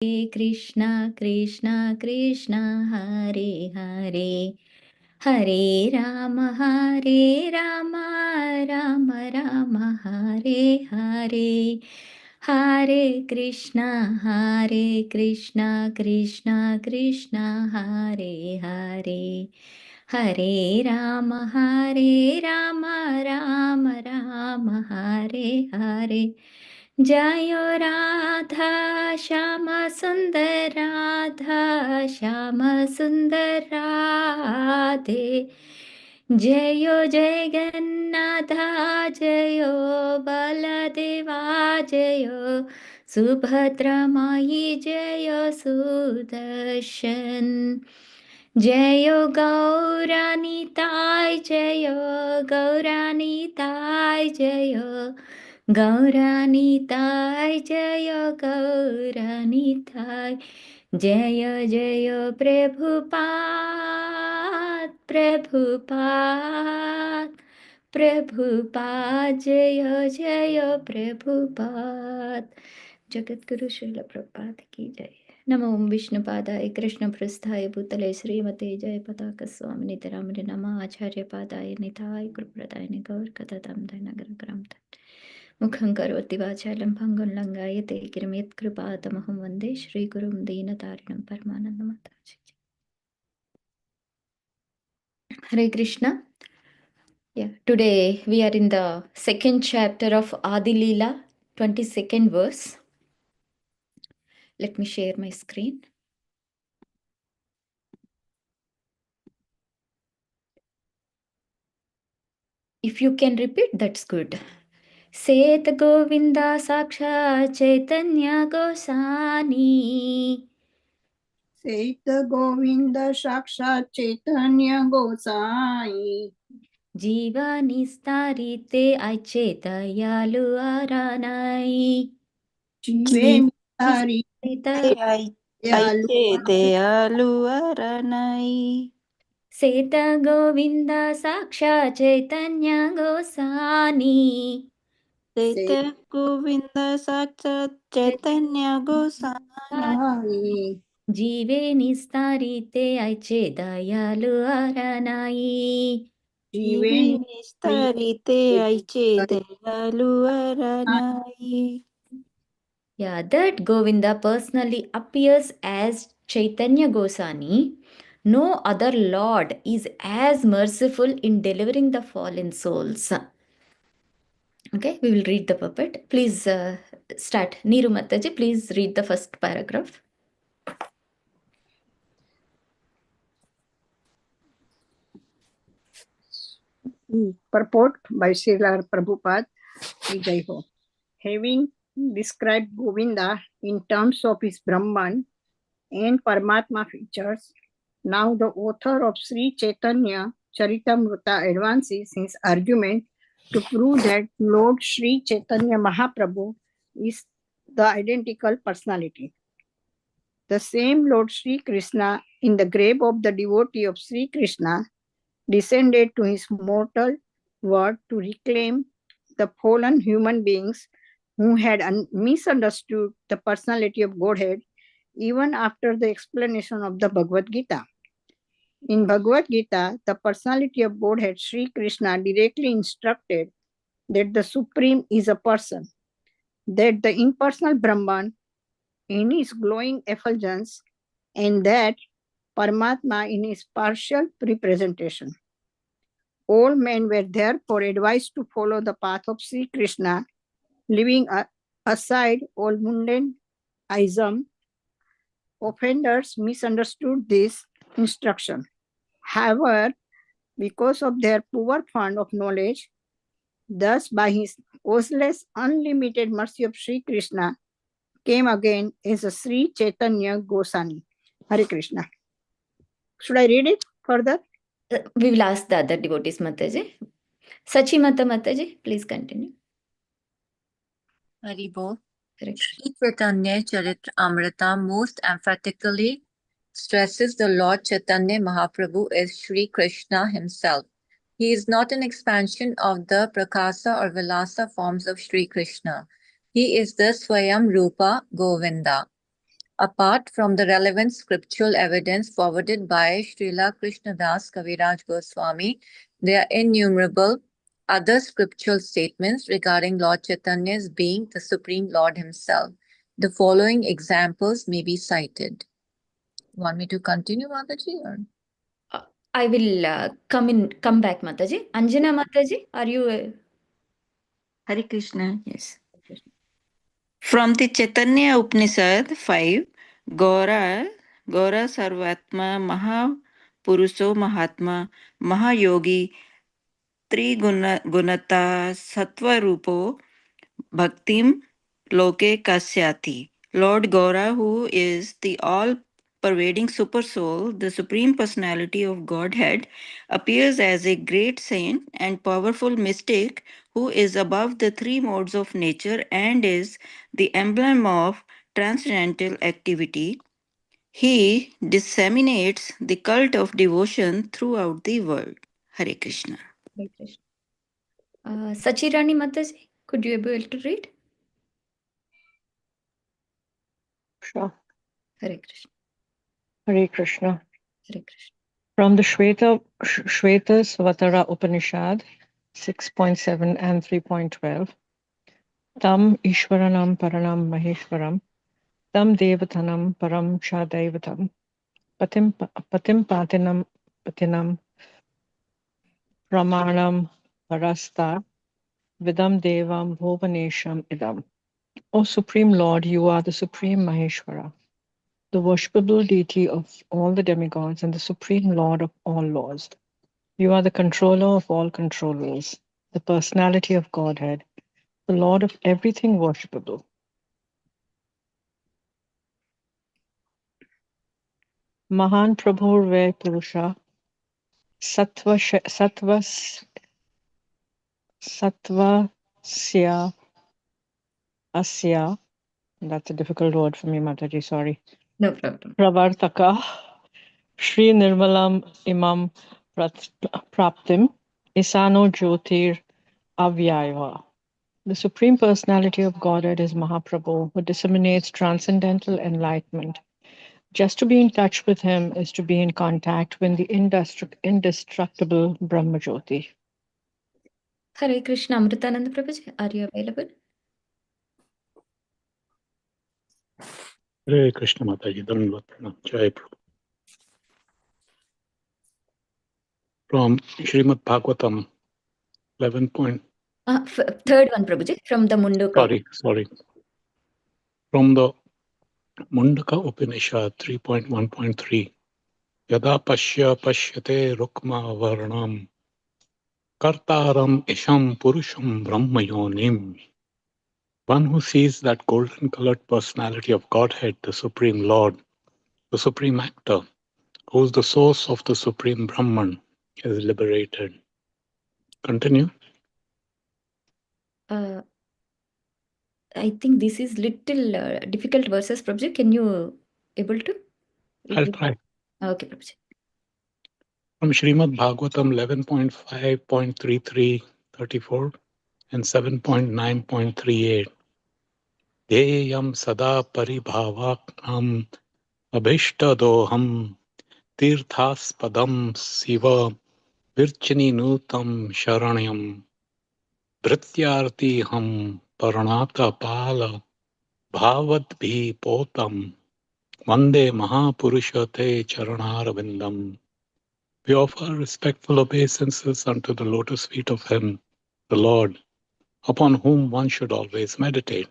Krishna Krishna Krishna Hare Hare Hare Rama Rama Rama Hare Hare Hare Krishna Krishna Krishna Hare Hare Hare Rama Rama Rama Hare Hare Jayo Radha Shama Sundar Radha Shama Sundar Radhe Jayo Jagannatha Jayo Baladeva Jayo Subhadra Mai Jayo Sudarshan Jayo Gauranitai Jayo Gauranitai Jayo Gauranitai Jaya Gauranitai Jaya Jaya Prabhupada Prabhupada Prabhupada Jaya Jaya Prabhupada Jagadguru Srila Prabhupada ki jai. Namo Om Vishnupadaya Krishna Prasthaya Bhutale Srimate Jaya Pataka Swamini Taramani Nama Acharya Padaya Nithai Gurupradaya Gaur Katatam Dhanagara Gramta Mukham Karoti Vachalam Bhangan Langayate Kirmit Kripatamaham Vande Shri Gurum Deenatarinam Paramanandam Mataji. Hare Krishna. Yeah, today we are in the second chapter of Adi Leela, 22nd verse. Let me share my screen. If you can repeat, that's good. Set Govinda Saksha Chaitanya Gosani Set Govinda Sakshat Chaitanya Gosai Jiva Nistarite Aichetayalu Aranai Jive Nistari Aicheteyalu Aranai Seta Govinda Saksha Chaitanya Gosani Seta Govinda Sakshat Chaitanya Gosani Jive Nistarite Aichetayalu Aranai Jive Nistarite Aicheteyalu Aranai. Yeah, that Govinda personally appears as Chaitanya Gosani. No other Lord is as merciful in delivering the fallen souls. Okay, we will read the puppet. Please start. Neeru Mataji, please read the first paragraph. Purport by Srila Prabhupada ki jai ho. Having described Govinda in terms of his Brahman and Paramatma features, now the author of Sri Caitanya Charitamrita advances his argument to prove that Lord Sri Chaitanya Mahaprabhu is the identical personality. The same Lord Sri Krishna, in the grave of the devotee of Sri Krishna, descended to his mortal world to reclaim the fallen human beings who had misunderstood the personality of Godhead even after the explanation of the Bhagavad Gita. In Bhagavad Gita, the personality of Godhead, Sri Krishna, directly instructed that the Supreme is a person, that the impersonal Brahman in his glowing effulgence, and that Paramatma in his partial representation. All men were therefore advised to follow the path of Sri Krishna, leaving aside all mundaneism. Offenders misunderstood this instruction. However, because of their poor fund of knowledge, thus by his causeless unlimited mercy of Sri Krishna, came again as a Sri Chaitanya Gosani. Hare Krishna. Should I read it further? We will ask the other devotees, Mataji. Sachimata Mataji, please continue. Haribol. Sri Caitanya Charitamrita most emphatically stresses the Lord Chaitanya Mahaprabhu as Sri Krishna himself. He is not an expansion of the Prakasa or Vilasa forms of Sri Krishna. He is the Swayam Rupa Govinda. Apart from the relevant scriptural evidence forwarded by Srila Krishnadas Kaviraj Goswami, there are innumerable other scriptural statements regarding Lord Chaitanya's being the Supreme Lord himself. The following examples may be cited. Want me to continue, Mataji? Or? I will come back, Mataji. Anjana Mataji, are you? Hare Krishna, yes. From the Caitanya Upanishad 5, Gora Sarvatma Mahapurusho Mahatma Mahayogi Trigunata Sattva-rupo Bhaktim Loke Kasyati. Lord Gora, who is the all-pervading super soul, the supreme personality of Godhead, appears as a great saint and powerful mystic who is above the three modes of nature and is the emblem of transcendental activity. He disseminates the cult of devotion throughout the world. Hare Krishna. Hare Krishna. Sachirani Mataji, could you be able to read? Sure. Hare Krishna. Hare Krishna. Hare Krishna. From the Shweta Svatara Upanishad 6.7 and 3.12. Tam Ishwaranam Paranam Maheshwaram. Tam Devatanam Param Shadaivatam. Patim Patinam Pramanam Parasta. Vidam Devam Bhuvanesham Idam. O Supreme Lord, you are the Supreme Maheshwara, the worshipable deity of all the demigods and the Supreme Lord of all laws. You are the controller of all controllers, the personality of Godhead, the Lord of everything worshipable. Mahan Prabhurve Purusha, Sattvasya Asya, that's a difficult word for me, Mataji, sorry. No problem. Pravartaka, Shri Nirmalam Imam Praptim, Isano Jyotir Avyayava. The Supreme Personality of Godhead is Mahaprabhu, who disseminates transcendental enlightenment. Just to be in touch with him is to be in contact with the indestructible Brahmajyoti. Hare Krishna. Amritananda Prabhuji, are you available? Hare Krishna Mataji, Dhanavad Pranam, Jai Prabhu. From Srimad Bhagavatam 11. Third one, Prabhuji, from the Munduka. Sorry. From the Mundaka Upanishad 3.1.3. Yada pashyate rukma varnam kartaram isham purusham brahmayonim. One who sees that golden colored personality of Godhead, the Supreme Lord, the Supreme Actor, who is the source of the Supreme Brahman, is liberated. Continue. I think this is little difficult verses, Prabhuji. Can you able to? I'll try. Okay, Prabhuji. From Srimad Bhagavatam 11.5.33-34 and 7.9.38. Deyam sada paribhavakam abhishtadoham tirthaspadam siva virchini nutam sharanyam Vrityartiham paranata pala bhavadbhi potam Vande Mahapurushate Charanarvindam. We offer respectful obeisances unto the lotus feet of Him, the Lord, upon whom one should always meditate.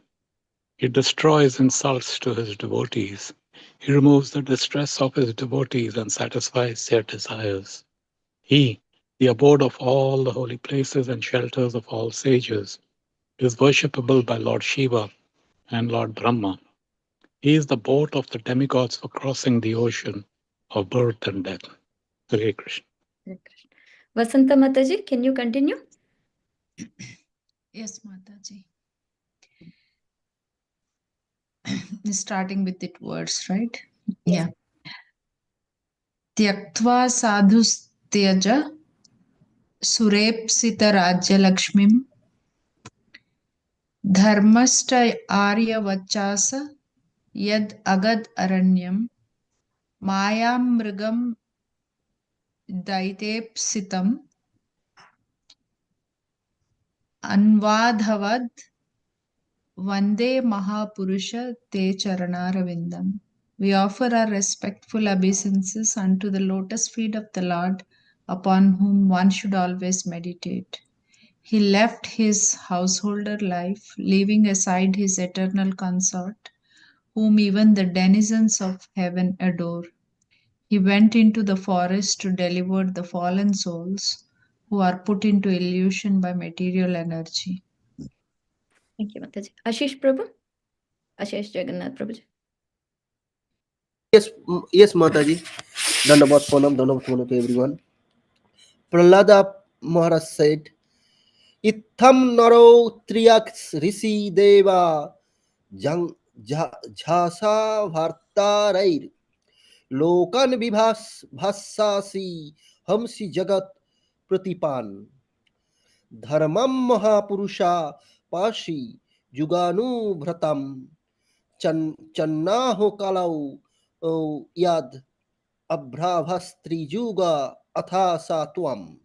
He destroys insults to His devotees. He removes the distress of His devotees and satisfies their desires. He, the abode of all the holy places and shelters of all sages, is worshipable by Lord Shiva and Lord Brahma. He is the boat of the demigods for crossing the ocean of birth and death. Hare Krishna. Hare Krishna. Vasanta Mataji, can you continue? Yes, Mataji. Starting with it words, right? Yes. Yeah. Tyaktva sadhustyaja surepsita rajya lakshmim dharmasta arya vachasa Yad agad aranyam mayamrigam daitepsitam anvadhavad Vande Mahapurusha Te Charanaravindam. We offer our respectful obeisances unto the lotus feet of the Lord, upon whom one should always meditate. He left his householder life, leaving aside his eternal consort, whom even the denizens of heaven adore. He went into the forest to deliver the fallen souls who are put into illusion by material energy. Thank you, Mataji. Ashish Prabhu? Ashish Jagannath Prabhuji. Yes, Mataji. Dhanavat Pranam, Dhanavat Pranam to everyone. Prahlada Maharaj said, Itham naro triyaks rishi deva jang jhasa bhartarair lokan vibhas bhassasi hamsi jagat pratipan dharmam mahapurusha pashi juganu bhratam channaho kalau yad abhravhastrijuga atha satwam.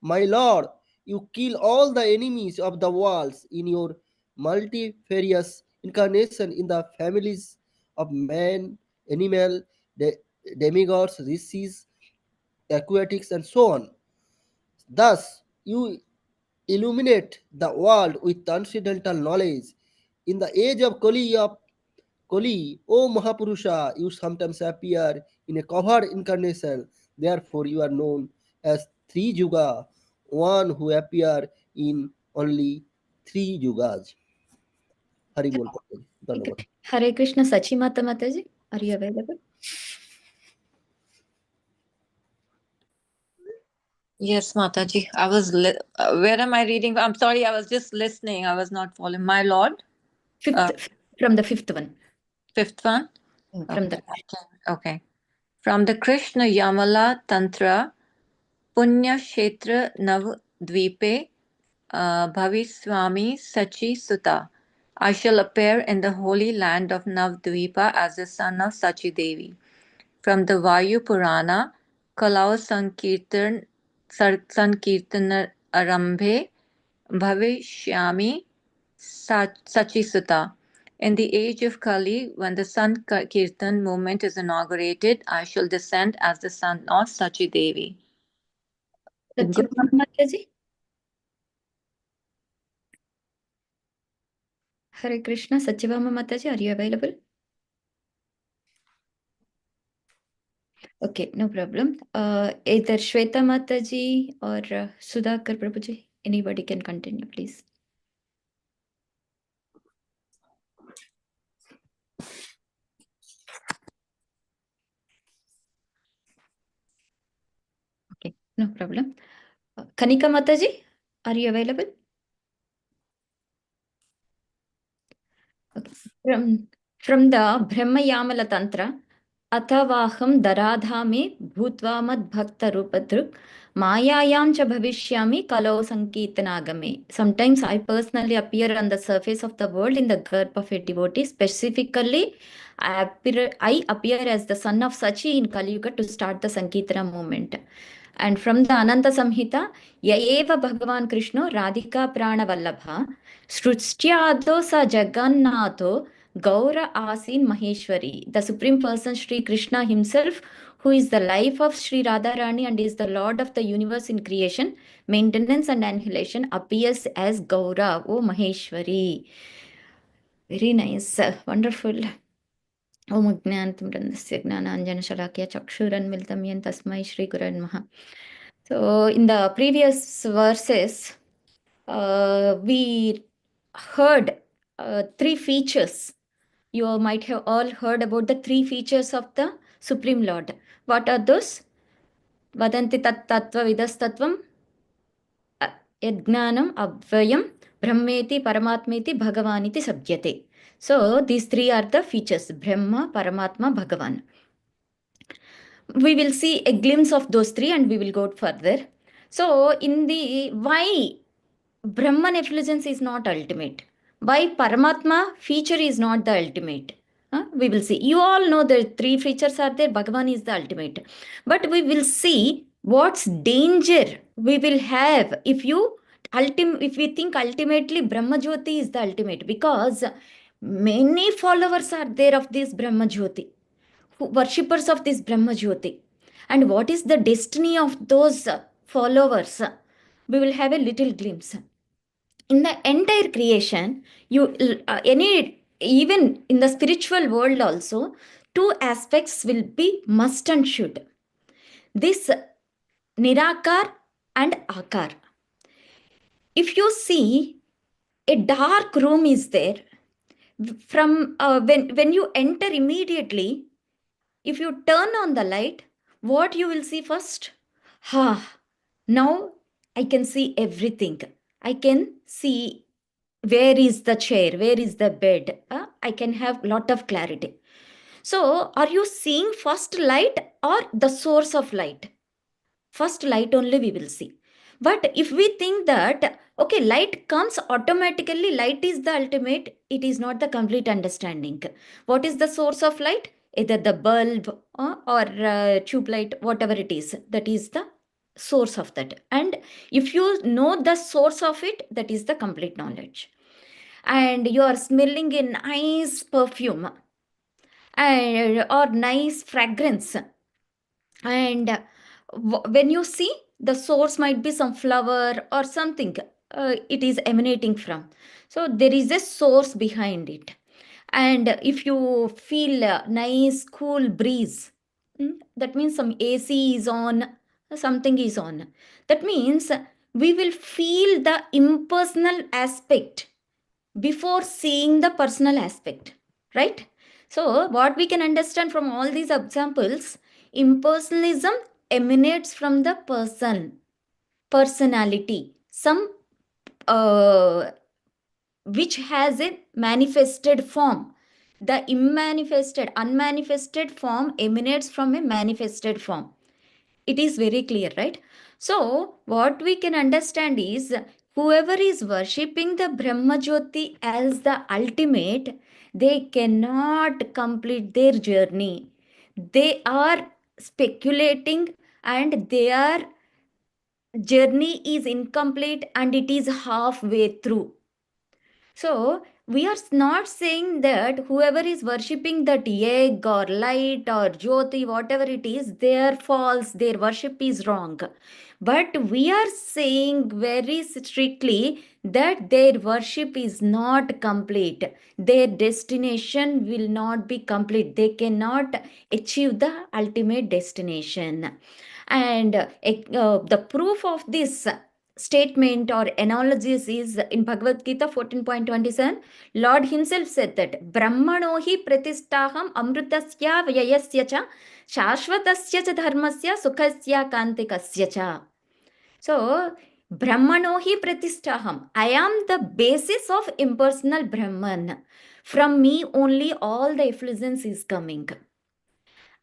My Lord, you kill all the enemies of the worlds in your multifarious incarnation in the families of man, animal, demigods, rishis, aquatics, and so on. Thus, you illuminate the world with transcendental knowledge. In the age of Kali, O Mahapurusha, you sometimes appear in a covered incarnation. Therefore, you are known as Three Juga, one who appear in only three Yugas. Hari Bol. Dhanyavad. Hare Krishna Sachimata Mataji. Are you available? Yes, Mataji. I was. Where am I reading? I'm sorry. I was just listening. I was not following. My Lord. From the fifth one. Fifth one. From the Okay. From the Krishna Yamala Tantra Punya Kshetra Nav Dvipe Bhaviswami Sachi Sutta. I shall appear in the holy land of Navdvipa as the son of Sachi Devi. From the Vayu Purana, Kalau Sankirtan Arambhe Bhavishyami Sachi Sutta. In the age of Kali, when the Sankirtan movement is inaugurated, I shall descend as the son of Sachi Devi. Sachivama Mataji. Hare Krishna Sachivama Mataji. Are you available? Okay, no problem. Either Shweta Mataji or Sudhakar Prabhuji. Anybody can continue, please. Okay, no problem. Kanika Mataji, are you available? Okay. From the Brahma Yamala Tantra, Athavaham Daradhame Bhutva Mad Bhakta Rupadruk Mayayam cha Bhavishyami Kalau Sankirtanagame. Sometimes I personally appear on the surface of the world in the garb of a devotee. Specifically, I appear as the son of Sachi in Kali Yuga to start the Sankirtana movement. And from the Ananta Samhita, Yaeva Bhagavan Krishna Radhika Prana Vallabha Srustyado sa Jagannatho Gaura Asin Maheshwari. The Supreme Person Sri Krishna himself, who is the life of Sri Radharani and is the Lord of the universe in creation, maintenance and annihilation, appears as Gaura, O Maheshwari. Very nice, wonderful. Om Ajnanatambrandasya Gnananjana Shalakya Chakshuranmilitam Yen Tasmai Shri Gurave Namaha. So in the previous verses, we heard three features. You might have all heard about the three features of the Supreme Lord. What are those? Vadanti tat tattva vidastatvam yajnanam avvayam brahmeti paramatmeti bhagavaniti sabhyate. So these three are the features: Brahma, Paramatma, Bhagavan. We will see a glimpse of those three and we will go further. So in the why Brahman effulgence is not ultimate, why Paramatma feature is not the ultimate, We will see. You all know the three features are there. Bhagavan is the ultimate. But we will see what's danger we will have if we think ultimately Brahma Jyoti is the ultimate, because many followers are there of this Brahma Jyoti, worshippers of this Brahma Jyoti. And what is the destiny of those followers? We will have a little glimpse. In the entire creation, even in the spiritual world also, two aspects will be must and should. This Nirakar and Akar. If you see a dark room is there, from when you enter immediately, if you turn on the light, what you will see first? Now I can see everything. I can see where is the chair, where is the bed. I can have lot of clarity. So are you seeing first light or the source of light? First light only we will see. But if we think that, okay, light comes automatically, light is the ultimate, it is not the complete understanding. What is the source of light? Either the bulb or tube light, whatever it is, that is the source of that. And if you know the source of it, that is the complete knowledge. And you are smelling a nice perfume or nice fragrance, and when you see, the source might be some flower or something it is emanating from. So there is a source behind it. And if you feel a nice cool breeze, that means some AC is on, something is on. That means we will feel the impersonal aspect before seeing the personal aspect, right? So what we can understand from all these examples, impersonalism emanates from the personality, some which has a manifested form. The unmanifested form emanates from a manifested form. It is very clear, right? So what we can understand is, whoever is worshipping the Brahma Jyoti as the ultimate, they cannot complete their journey. They are speculating, and their journey is incomplete and it is halfway through. So we are not saying that whoever is worshipping that egg or light or jyoti, whatever it is, they are false, their worship is wrong. But we are saying very strictly that their worship is not complete. Their destination will not be complete. They cannot achieve the ultimate destination. And the proof of this statement or analogies is in Bhagavad Gita 14.27. Lord himself said that Brahmano hi pratistaham amrutasya vyayasya cha shashvatasya cha dharmasya sukhasya kantikasya cha. So Brahmano hi pratistaham, I am the basis of impersonal Brahman. From me only all the effulgence is coming.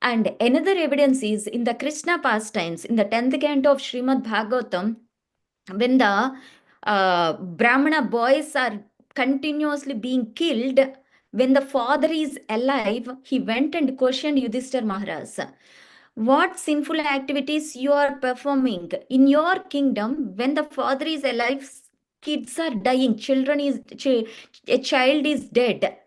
And another evidence is in the Krishna pastimes, in the 10th canto of Srimad Bhagavatam, when the Brahmana boys are continuously being killed, when the father is alive, he went and questioned Yudhishthira Maharaj. What sinful activities you are performing in your kingdom when the father is alive? Kids are dying, a child is dead.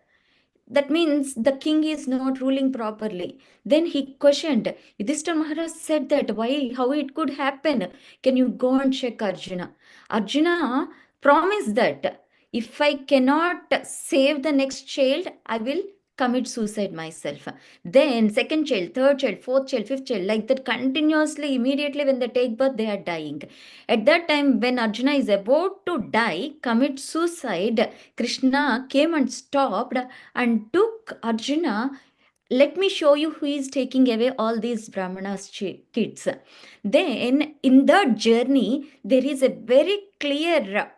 That means the king is not ruling properly. Then he questioned. Yudhishthira Maharaj said that, why, how it could happen? Can you go and check Arjuna? Arjuna promised that if I cannot save the next child, I will commit suicide myself. Then second child, third child, fourth child, fifth child, like that continuously, immediately when they take birth, they are dying. At that time, when Arjuna is about to die, commit suicide, Krishna came and stopped and took Arjuna. Let me show you who is taking away all these Brahmanas' kids. Then in that journey, there is a very clear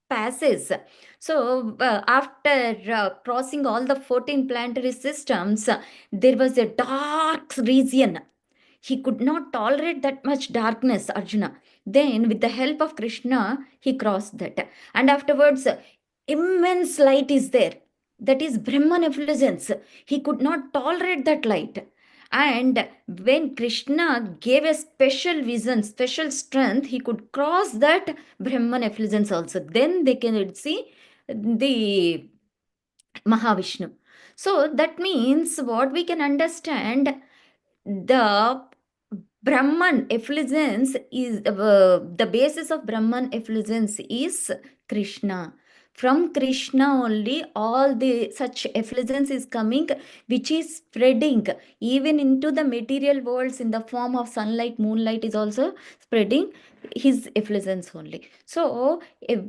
passage. So after crossing all the 14 planetary systems, there was a dark region. He could not tolerate that much darkness, Arjuna. Then with the help of Krishna, he crossed that. And afterwards, immense light is there. that is Brahman effulgence. He could not tolerate that light. And when Krishna gave a special vision, special strength, he could cross that Brahman effulgence also. Then they can see the Mahavishnu. So that means what we can understand, the Brahman effulgence is the basis of Brahman effulgence is Krishna. From Krishna only all the such effulgence is coming, which is spreading even into the material worlds in the form of sunlight, moonlight is also spreading his effulgence only. So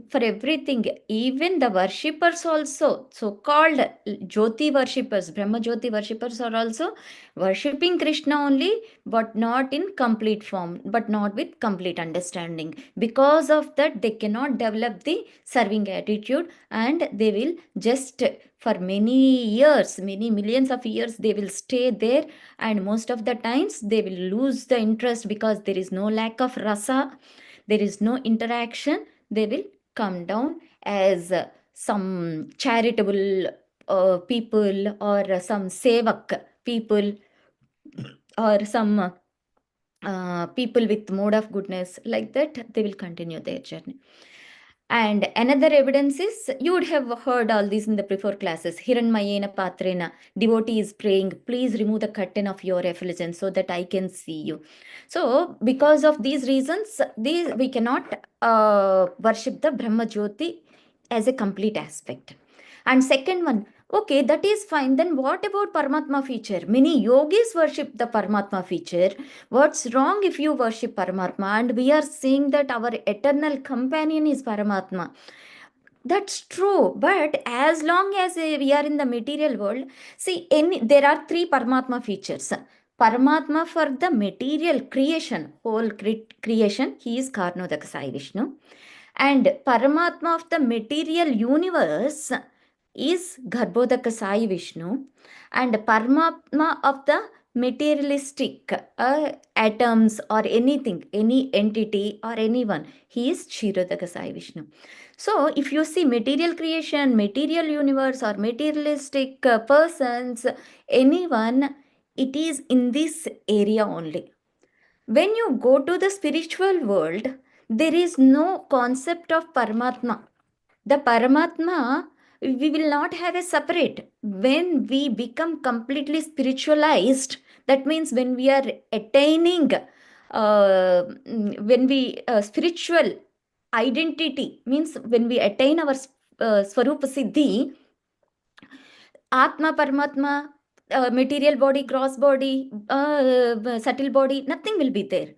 for everything, even the worshippers also, so-called Jyoti worshippers, Brahma Jyoti worshippers are also worshipping Krishna only, but not in complete form, but not with complete understanding. Because of that, they cannot develop the serving attitude, and they will just for many years, many millions of years, they will stay there, and most of the times they will lose the interest because there is no lack of rasa, there is no interaction. They will come down as some charitable people, or some sevak people, or some people with mode of goodness, like that they will continue their journey. And another evidence is, you would have heard all these in the before classes, Hiranmayena Patrena, devotee is praying, please remove the curtain of your effulgence so that I can see you. So because of these reasons, we cannot worship the Brahma Jyoti as a complete aspect. And second one, okay, that is fine. Then what about Paramatma feature? Many yogis worship the Paramatma feature. What's wrong if you worship Paramatma? And we are saying that our eternal companion is Paramatma. That's true, but as long as we are in the material world, see, there are three Paramatma features. Paramatma for the material creation, whole creation, he is Karnodaka Sai Vishnu. And Paramatma of the material universe is Garbhodaka Sai Vishnu. And Paramatma of the materialistic atoms or anything, any entity or anyone, he is Kshirodaka Sai Vishnu. So if you see material creation, material universe, or materialistic persons, anyone, it is in this area only. When you go to the spiritual world, there is no concept of Paramatma. The Paramatma, we will not have a separate. When we become completely spiritualized, that means when we are attaining, when we spiritual identity, means when we attain our Swarupa Siddhi, Atma, Paramatma, material body, gross body, subtle body, nothing will be there.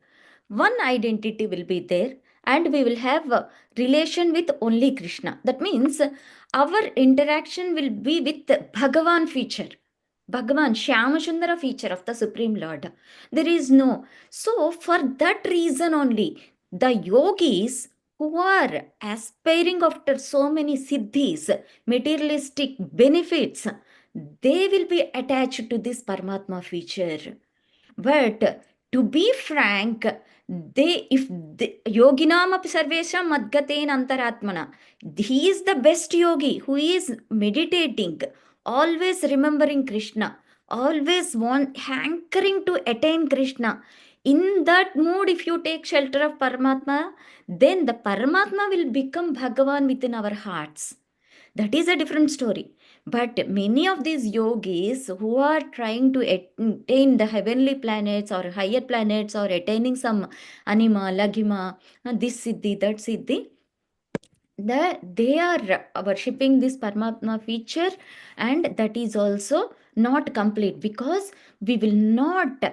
One identity will be there, and we will have a relation with only Krishna. That means our interaction will be with Bhagavan feature. Bhagavan, Shyamasundara feature of the Supreme Lord. There is no. So, for that reason only, the yogis who are aspiring after so many siddhis, materialistic benefits, they will be attached to this Paramatma feature. But to be frank, if yoginam api sarvesham madgaten antaratmana, he is the best yogi who is meditating, always remembering Krishna, always hankering to attain Krishna. In that mood, if you take shelter of Paramatma, then the Paramatma will become Bhagavan within our hearts. That is a different story. But many of these yogis who are trying to attain the heavenly planets or higher planets, or attaining some anima, laghima, this siddhi, that siddhi, they are worshipping this Paramatma feature, and that is also not complete, because we will not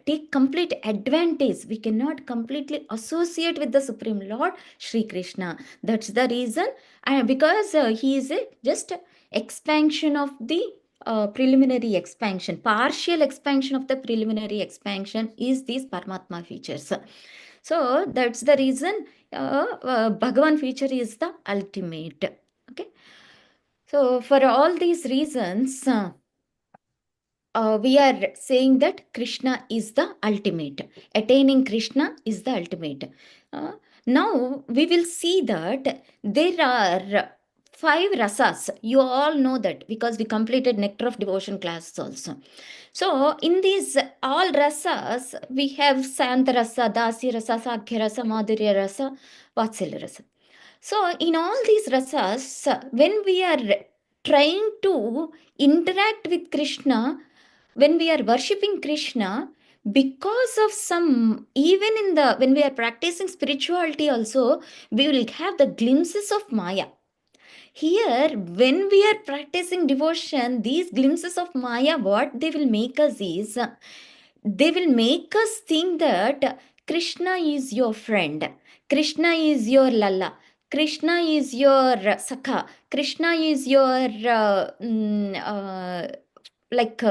take complete advantage. We cannot completely associate with the Supreme Lord Shri Krishna. That's the reason, because he is just expansion of the preliminary expansion, partial expansion of the preliminary expansion is these Paramatma features. So that's the reason Bhagavan feature is the ultimate. Okay. So for all these reasons, we are saying that Krishna is the ultimate. Attaining Krishna is the ultimate. Now we will see that there are 5 rasas. You all know that because we completed Nectar of Devotion classes also. So in these all rasas, we have Santa rasa, Dasi rasa, Sakhya rasa, Madhurya rasa, Vatsalya rasa. So in all these rasas, when we are trying to interact with Krishna, when we are worshipping Krishna, because of some, even in the, when we are practicing spirituality also, we will have the glimpses of Maya. Here, when we are practicing devotion, these glimpses of Maya, what they will make us is, they will make us think that Krishna is your friend, Krishna is your Lalla, Krishna is your Sakha, Krishna is your like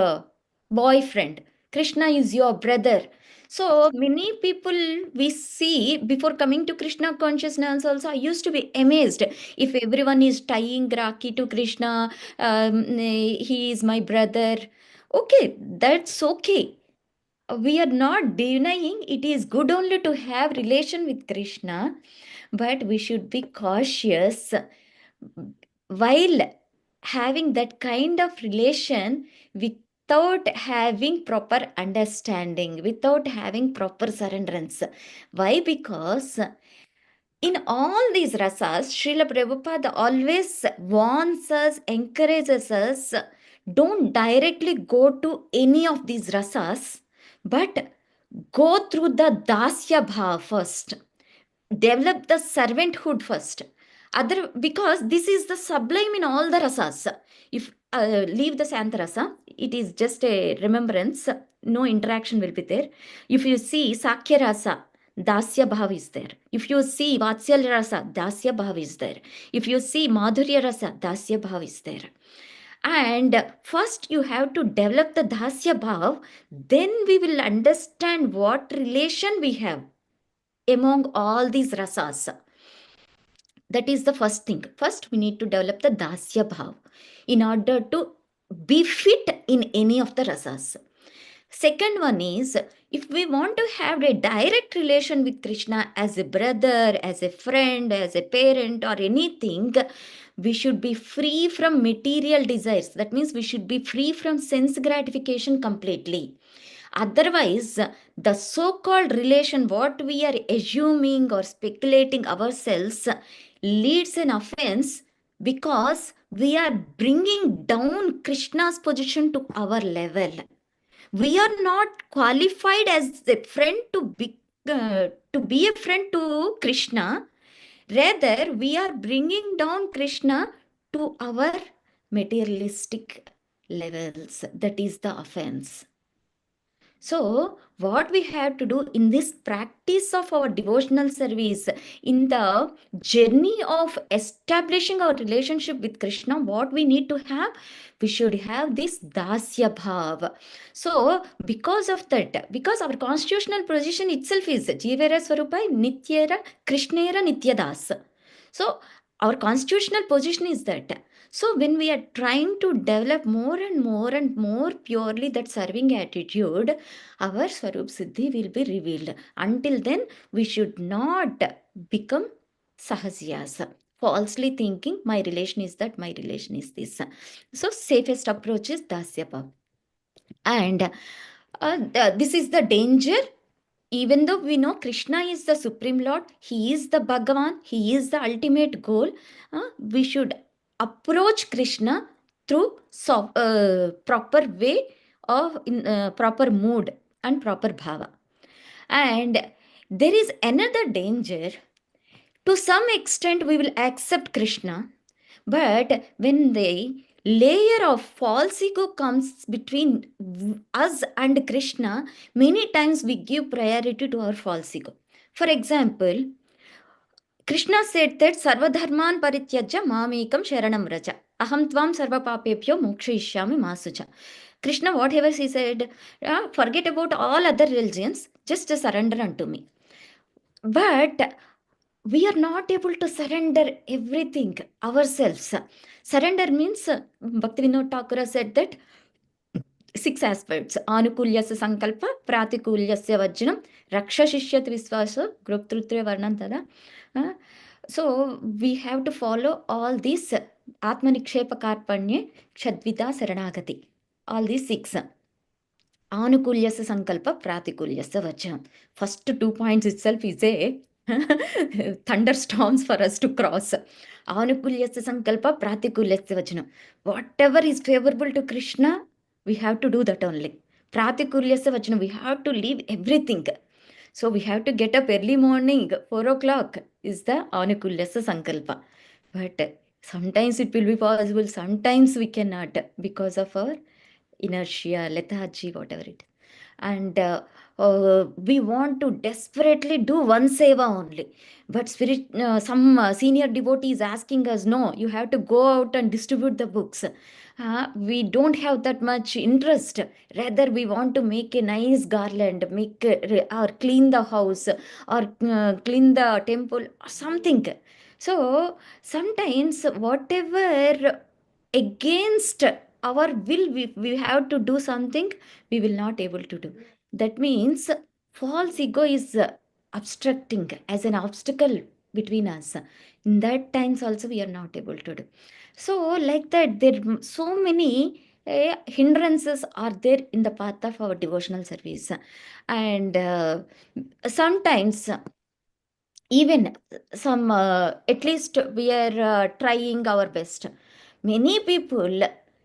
boyfriend, Krishna is your brother. So many people we see before coming to Krishna consciousness also, I used to be amazed if everyone is tying Rakhi to Krishna, he is my brother. Okay, that's okay. We are not denying it is good only to have relation with Krishna, but we should be cautious while having that kind of relation without having proper understanding, without having proper surrenderance. Why? Because in all these rasas, Srila Prabhupada always warns us, encourages us, don't directly go to any of these rasas, but go through the dasya bhava first. Develop the servanthood first. Because this is the sublime in all the rasas. If leave the Santa rasa, it is just a remembrance, no interaction will be there. If you see Sakhya rasa, Dasya bhav is there. If you see Vatsalya rasa, Dasya bhav is there. If you see Madhurya rasa, Dasya bhav is there. And first you have to develop the Dasya bhav, then we will understand what relation we have among all these rasas. That is the first thing. First, we need to develop the Dasya bhav in order to be fit in any of the rasas. Second one is, if we want to have a direct relation with Krishna as a brother, as a friend, as a parent, or anything, we should be free from material desires. That means we should be free from sense gratification completely. Otherwise, the so-called relation, what we are assuming or speculating ourselves, leads an offense because we are bringing down Krishna's position to our level. We are not qualified as a friend to be a friend to Krishna. Rather, we are bringing down Krishna to our materialistic levels. That is the offense. So, what we have to do in this practice of our devotional service, in the journey of establishing our relationship with Krishna, what we need to have? We should have this Dasya Bhav. So, because of that, because our constitutional position itself is Jivera Swarupai Nityera Krishnera Nityadas. So, our constitutional position is that. So when we are trying to develop more and more and more purely that serving attitude, our Swarup Siddhi will be revealed. Until then, we should not become Sahasyasa, falsely thinking my relation is that, my relation is this. So safest approach is Dasya Bhav. And this is the danger. Even though we know Krishna is the Supreme Lord, He is the Bhagavan, He is the ultimate goal, we should approach Krishna through proper way of proper mood and proper bhava. And there is another danger. To some extent, we will accept Krishna, but when the layer of false ego comes between us and Krishna, many times we give priority to our false ego. For example, Krishna said that Sarvadharman Parityaja Mamekam Sharanam Raja. Aham Tvam Sarva Papebhyo Mokshayishyami Masucha. Krishna, whatever he said, forget about all other religions, just surrender unto me. But we are not able to surrender everything ourselves. Surrender means, Bhaktivinoda Thakur said that 6 aspects: Anukulyasya Sankalpa, Pratikulyasya Vajjanam, Raksha Shishyat Viswasa, Gruptrutya Varnam Tada. So we have to follow all these Atmanikshepa Karpanye, Kshadvita Saranagati. All these 6. Anukulyasa Sankalpa, Pratikulyasa Vachanam. First 2 points itself is a thunderstorms for us to cross. Anukulyasa Sankalpa, Pratikulyasa Vachanam. Whatever is favorable to Krishna, we have to do that only. Pratikulyasa Vachanam, we have to leave everything. So we have to get up early morning, 4 o'clock is the Anukulyasa Sankalpa. But sometimes it will be possible, sometimes we cannot because of our inertia, lethargy, whatever it is. And we want to desperately do one seva only. But some senior devotee is asking us, no, you have to go out and distribute the books. We don't have that much interest. Rather, we want to make a nice garland, make or clean the house, or clean the temple, or something. So sometimes whatever against our will, we have to do something, we will not able to do. That means false ego is obstructing as an obstacle between us. In that times also we are not able to do. So like that, there so many hindrances are there in the path of our devotional service. And sometimes even some at least we are trying our best. Many people,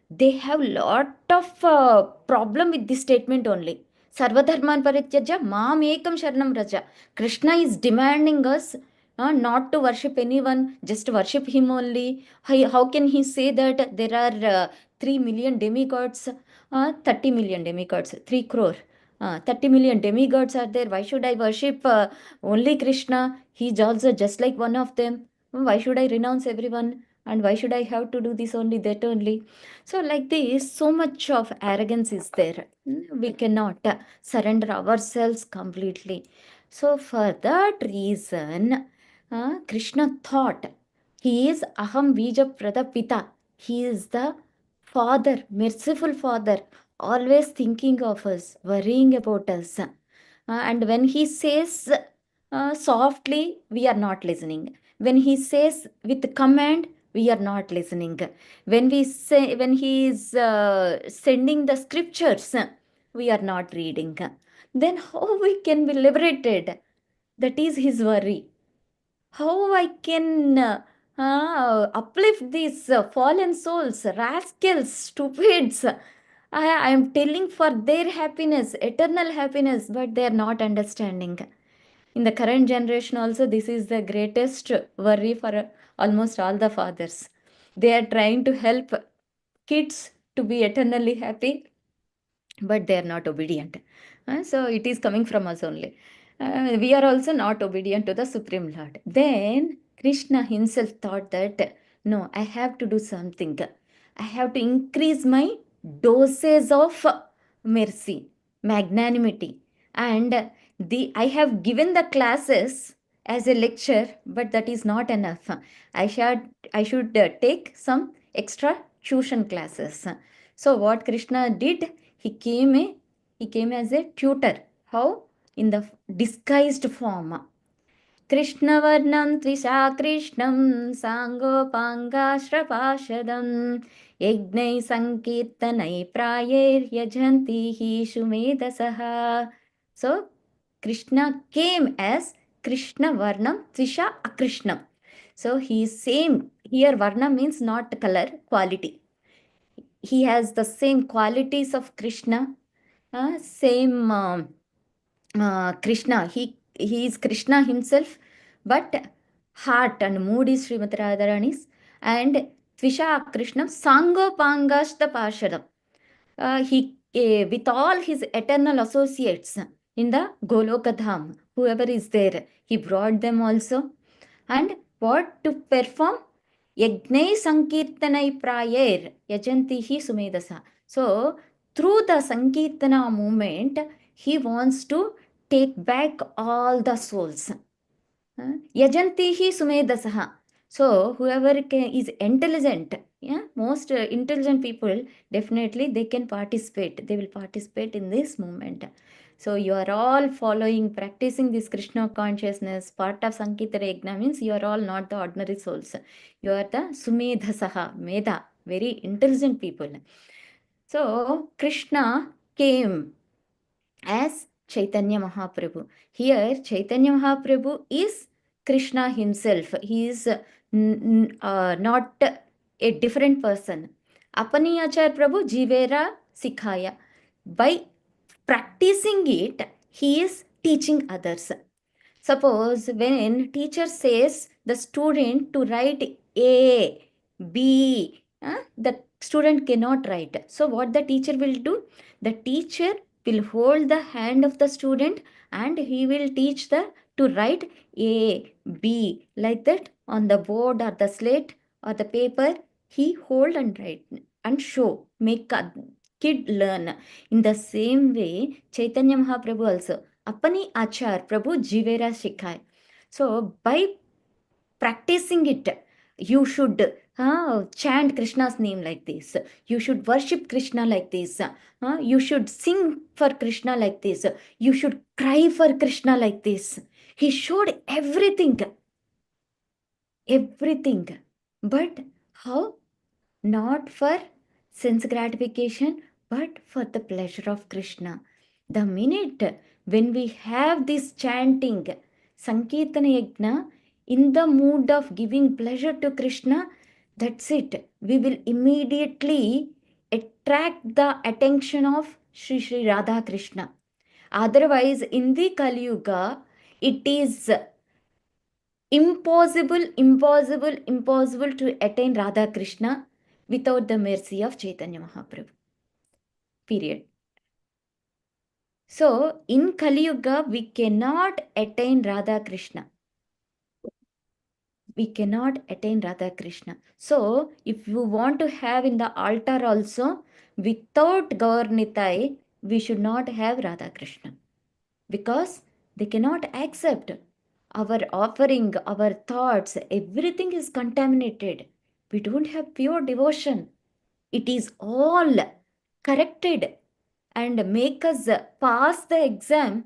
they have lot of problem with this statement only. Sarvadharman parityajya mam ekam sharanam raja. Krishna is demanding us not to worship anyone, just worship him only. How can he say that there are 3 million demigods, 30 million demigods, 3 crore, 30 million demigods are there? Why should I worship only Krishna? He is also just like one of them. Why should I renounce everyone? And why should I have to do this only, that only? So, like this, so much of arrogance is there. We cannot surrender ourselves completely. So, for that reason, Krishna thought he is Aham Bija Pradapita. He is the Father, merciful Father, always thinking of us, worrying about us. And when he says softly, we are not listening. When he says with command, we are not listening. When he is sending the scriptures, we are not reading. Then how we can be liberated? That is his worry. How I can uplift these fallen souls, rascals, stupids. I am telling for their happiness, eternal happiness, but they are not understanding. In the current generation also, this is the greatest worry for almost all the fathers. They are trying to help kids to be eternally happy, but they are not obedient. So it is coming from us only. We are also not obedient to the Supreme Lord. Then Krishna himself thought that, no, I have to do something. I have to increase my doses of mercy, magnanimity. And I have given the classes as a lecture, but that is not enough. I should take some extra tuition classes. So what Krishna did, he came as a tutor. How? In the disguised form. Krishna Varnam Trisha Krishnam Sangopangashravashadam Yagnai Sankirtanai Prayer Yajanti Hi Shumedasaha. So Krishna came as Krishna Varnam Trisha Akrishnam. So he is same. Here Varna means not color, quality. He has the same qualities of Krishna, same Krishna. He is Krishna himself, but heart and mood is Srimati Radharani's. And Tvisha Krishnam Sangopangashta Parshadam. He with all his eternal associates in the Golokadham, whoever is there, he brought them also. And what to perform? Yagnai Sankirtanai Prayer Yajantihi Sumedasa. So, through the Sankirtana movement, he wants to take back all the souls. Yajantihi Sumedasaha. So whoever is intelligent, yeah, most intelligent people, definitely they can participate. They will participate in this movement. So you are all following, practicing this Krishna consciousness. Part of Sankirtana Yajna means you are all not the ordinary souls. You are the Sumedhasaha, Medha, very intelligent people. So Krishna came as Chaitanya Mahaprabhu. Here, Chaitanya Mahaprabhu is Krishna himself. He is not a different person. Apani Achar Prabhu Jivera Sikhaya. By practicing it, he is teaching others. Suppose when teacher says the student to write A, B, the student cannot write. So what the teacher will do? The teacher will hold the hand of the student and he will teach the to write A, B like that on the board or the slate or the paper. He hold and write and show, make a kid learn. In the same way, Chaitanya Mahaprabhu also, Apani Achar Prabhu Jivera Shikhai. So by practicing it, you should chant Krishna's name like this. You should worship Krishna like this. You should sing for Krishna like this. You should cry for Krishna like this. He showed everything. Everything. But how? Not for sense gratification, but for the pleasure of Krishna. The minute when we have this chanting, Sankirtana Yajna, in the mood of giving pleasure to Krishna, that's it. We will immediately attract the attention of Sri Sri Radha Krishna. Otherwise, in the Kali Yuga, it is impossible to attain Radha Krishna without the mercy of Chaitanya Mahaprabhu. Period. So, in Kali Yuga, we cannot attain Radha Krishna. We cannot attain Radha Krishna. So, if you want to have in the altar also, without Gaurnitai, we should not have Radha Krishna. Because they cannot accept our offering, our thoughts, everything is contaminated. We don't have pure devotion. It is all corrected and make us pass the exam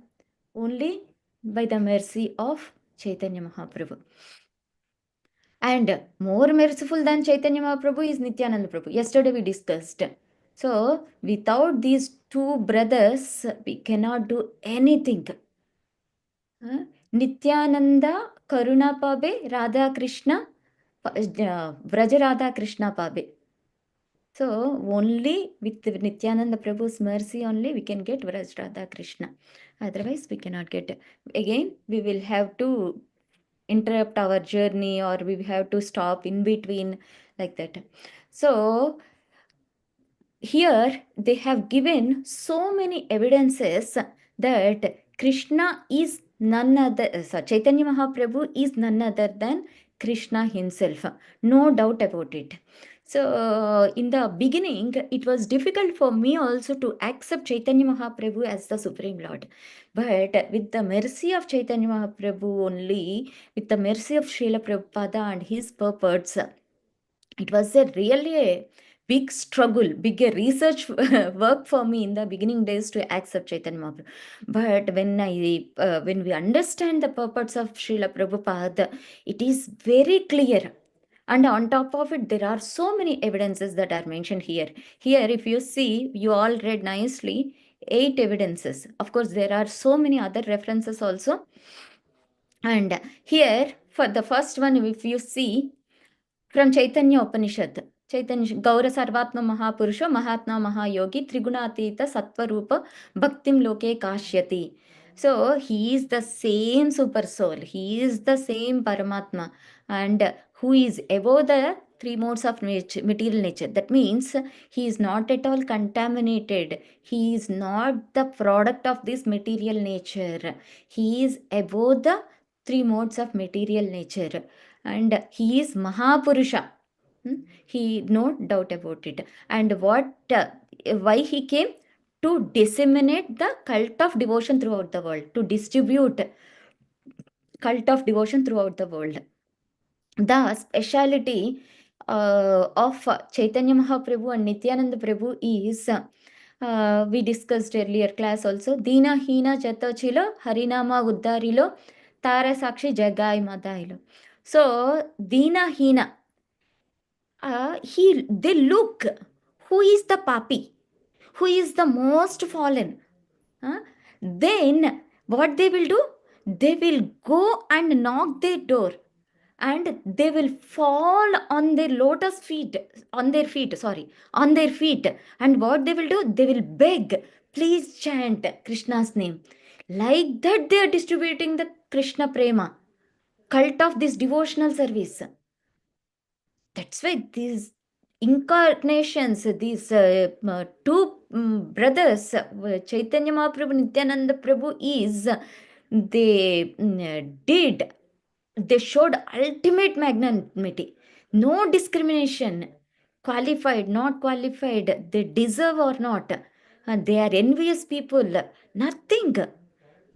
only by the mercy of Chaitanya Mahaprabhu. And more merciful than Chaitanya Mahaprabhu is Nityananda Prabhu. Yesterday we discussed. So, without these two brothers, we cannot do anything. Nityananda Karuna Pabe, Radha Krishna, Vraja Radha Krishna Pabe. So only with Nityananda Prabhu's mercy only we can get Vraj Radha Krishna. Otherwise we cannot get. Again, we will have to interrupt our journey or we have to stop in between like that. So here they have given so many evidences that Krishna is none other, Chaitanya Mahaprabhu is none other than Krishna himself. No doubt about it. So, in the beginning, it was difficult for me also to accept Chaitanya Mahaprabhu as the Supreme Lord. But with the mercy of Chaitanya Mahaprabhu only, with the mercy of Srila Prabhupada and his purports, it was really a big struggle, big research work for me in the beginning days to accept Chaitanya Mahaprabhu. But when we understand the purpose of Srila Prabhupada, it is very clear. And on top of it, there are so many evidences that are mentioned here. Here, if you see, you all read nicely, 8 evidences. Of course, there are so many other references also. And here, for the first one, if you see, from Chaitanya Upanishad, Chaitanya Gaura Sarvatma Mahapurusha Mahatma Mahayogi Trigunaatita Sattvarupa Bhaktim Loke Kashyati. So he is the same super soul, he is the same Paramatma, and who is above the 3 modes of nature, material nature. That means he is not at all contaminated. He is not the product of this material nature. He is above the 3 modes of material nature. And he is Mahapurusha. He no doubt about it. And why he came? To disseminate the cult of devotion throughout the world, to distribute cult of devotion throughout the world. the speciality of Chaitanya Mahaprabhu and Nityananda Prabhu is, we discussed earlier class also, Dina Hina Chatachilo, Harinama Uddarilo, Tara Sakshi Jagai Madailo. So, Dina Hina, they look, who is the papi, who is the most fallen. Then what they will do? They will go and knock their door, and they will fall on their lotus feet, on their feet, and what they will do? They will beg, please chant Krishna's name. Like that, they are distributing the Krishna Prema, cult of this devotional service. That's why these incarnations, these two brothers, Chaitanya Mahaprabhu, Nityananda Prabhu, they showed ultimate magnanimity, no discrimination, qualified, not qualified, they deserve or not, they are envious people, nothing.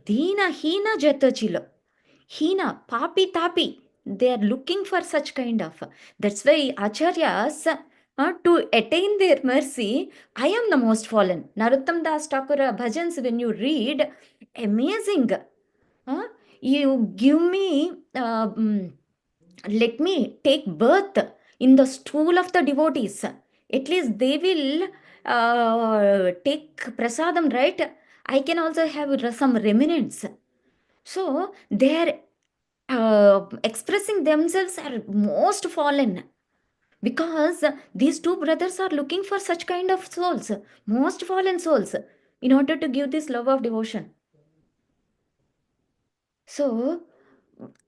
Dina Hina Jatachilo. Hina, Papi Tapi. They are looking for such kind of. That's why Acharyas, to attain their mercy, I am the most fallen. Narottam Das Thakur bhajans, when you read, amazing. You give me, let me take birth in the stool of the devotees. At least they will take prasadam, right? I can also have some remnants. So they are expressing themselves are most fallen, because these two brothers are looking for such kind of souls, most fallen souls, in order to give this love of devotion. So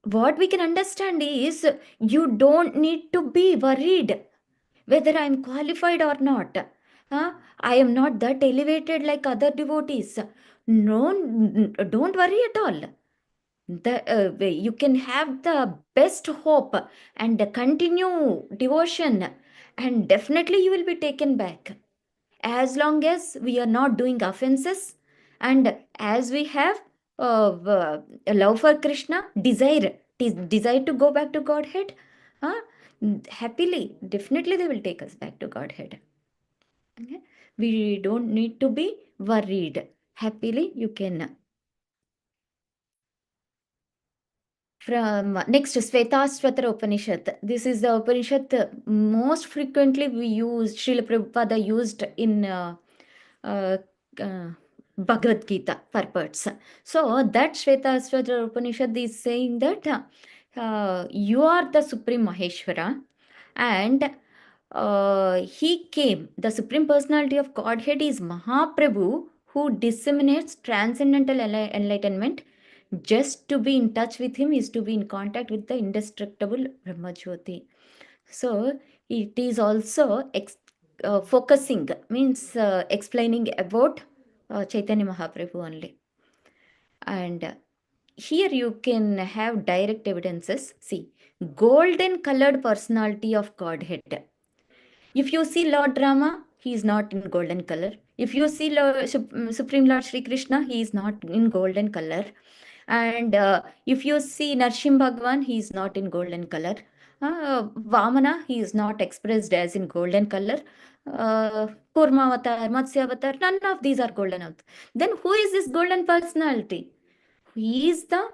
what we can understand is, you don't need to be worried whether I am qualified or not. I am not that elevated like other devotees. No, don't worry at all. You can have the best hope and continue devotion, and definitely you will be taken back, as long as we are not doing offenses, and as we have a love for Krishna, desire to go back to Godhead, uh, happily, definitely they will take us back to Godhead. Okay? We don't need to be worried. Happily you can. From next, Svetasvatara Upanishad. This is the Upanishad most frequently we use, Srila Prabhupada used in uh, Bhagavad Gita purports. So that Svetasvatara Upanishad is saying that you are the Supreme Maheshwara, and he came, the Supreme Personality of Godhead is Mahaprabhu, who disseminates transcendental enlightenment. Just to be in touch with him is to be in contact with the indestructible Brahmajyoti. So it is also focusing, means explaining about Chaitanya Mahaprabhu only. And here you can have direct evidences. See, golden colored personality of Godhead. If you see Lord Rama, he is not in golden color. If you see Supreme Lord Sri Krishna, he is not in golden color. And if you see Narsim Bhagwan, he is not in golden color. Vamana, he is not expressed as in golden color. Kurma Avatar, Matsya Avatar, none of these are golden avatar. Then who is this golden personality? He is the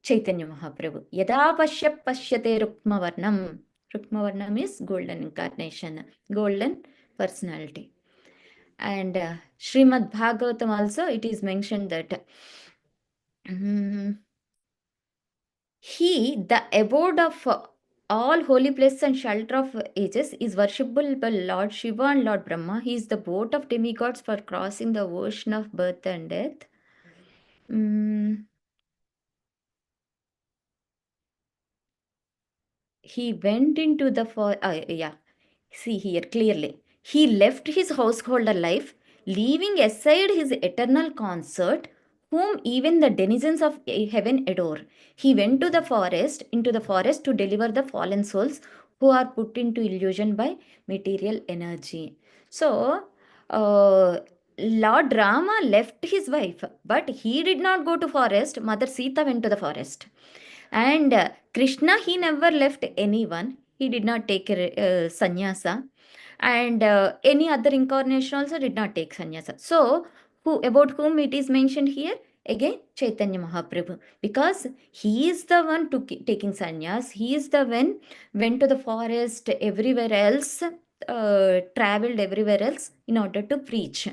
Chaitanya Mahaprabhu. Yada pashyate Rukmavarnam. Rukmavarnam is golden incarnation, golden personality. And Srimad Bhagavatam also, it is mentioned that he, the abode of all holy places and shelter of ages, is worshipable by Lord Shiva and Lord Brahma. He is the boat of demigods for crossing the ocean of birth and death. He went into the see here clearly. He left his householder life, leaving aside his eternal consort, whom even the denizens of heaven adore. He went to the forest, to deliver the fallen souls who are put into illusion by material energy. So, Lord Rama left his wife, but he did not go to forest. Mother Sita went to the forest. And Krishna, he never left anyone. He did not take sannyasa. And any other incarnation also did not take sannyasa. So, about whom it is mentioned here? Again, Chaitanya Mahaprabhu. Because he is the one taking sannyas. He is the one went to the forest everywhere else, traveled everywhere else in order to preach,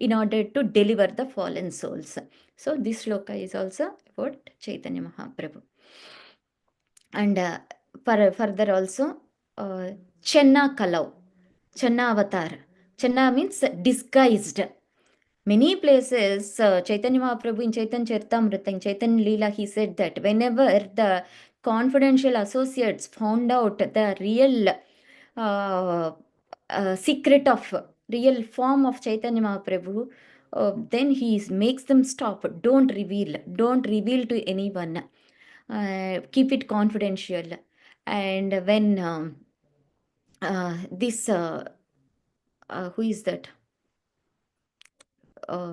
in order to deliver the fallen souls. So this shloka is also about Chaitanya Mahaprabhu. And further also, Chenna Kalau, Chenna Avatar. Chenna means disguised. Many places, Chaitanya Mahaprabhu in Chaitanya Charitamrita, in Chaitanya Leela, he said that whenever the confidential associates found out the real secret of real form of Chaitanya Mahaprabhu, then he makes them stop. Don't reveal to anyone. Keep it confidential. And when this who is that?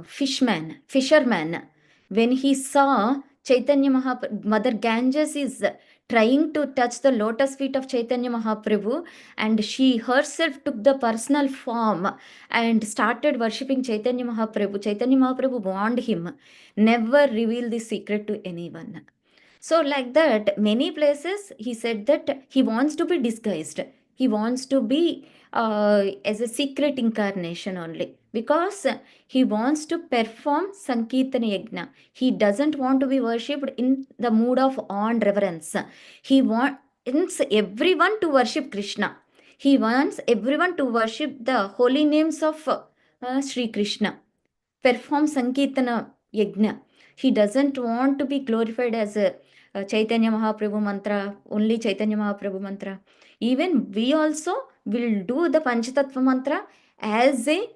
Fisherman, when he saw Chaitanya Mahaprabhu, Mother Ganges is trying to touch the lotus feet of Chaitanya Mahaprabhu, and she herself took the personal form and started worshipping Chaitanya Mahaprabhu. Chaitanya Mahaprabhu warned him, never reveal this secret to anyone. So, like that, many places he said that he wants to be disguised. He wants to be as a secret incarnation only, because he wants to perform Sankirtana Yajna. He doesn't want to be worshipped in the mood of awe and reverence. He wants everyone to worship Krishna. He wants everyone to worship the holy names of Sri Krishna, perform Sankirtana Yajna. He doesn't want to be glorified as a Chaitanya Mahaprabhu mantra, only Chaitanya Mahaprabhu mantra. Even we also will do the Panchatattva mantra as a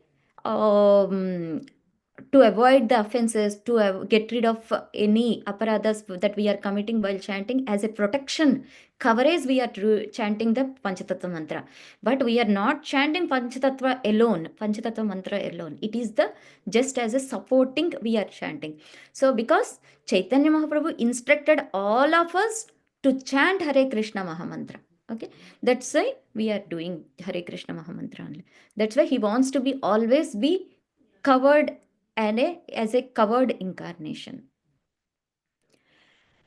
to avoid the offenses, to get rid of any aparadhas that we are committing while chanting. As a protection coverage, we are chanting the Panchatattva mantra. But we are not chanting Panchatattva alone, Panchatattva mantra alone. It is the just as a supporting we are chanting. So because Chaitanya Mahaprabhu instructed all of us to chant Hare Krishna Mahamantra. Okay, that's why we are doing Hare Krishna Mahamantra only. That's why he wants to be always be covered and as a covered incarnation.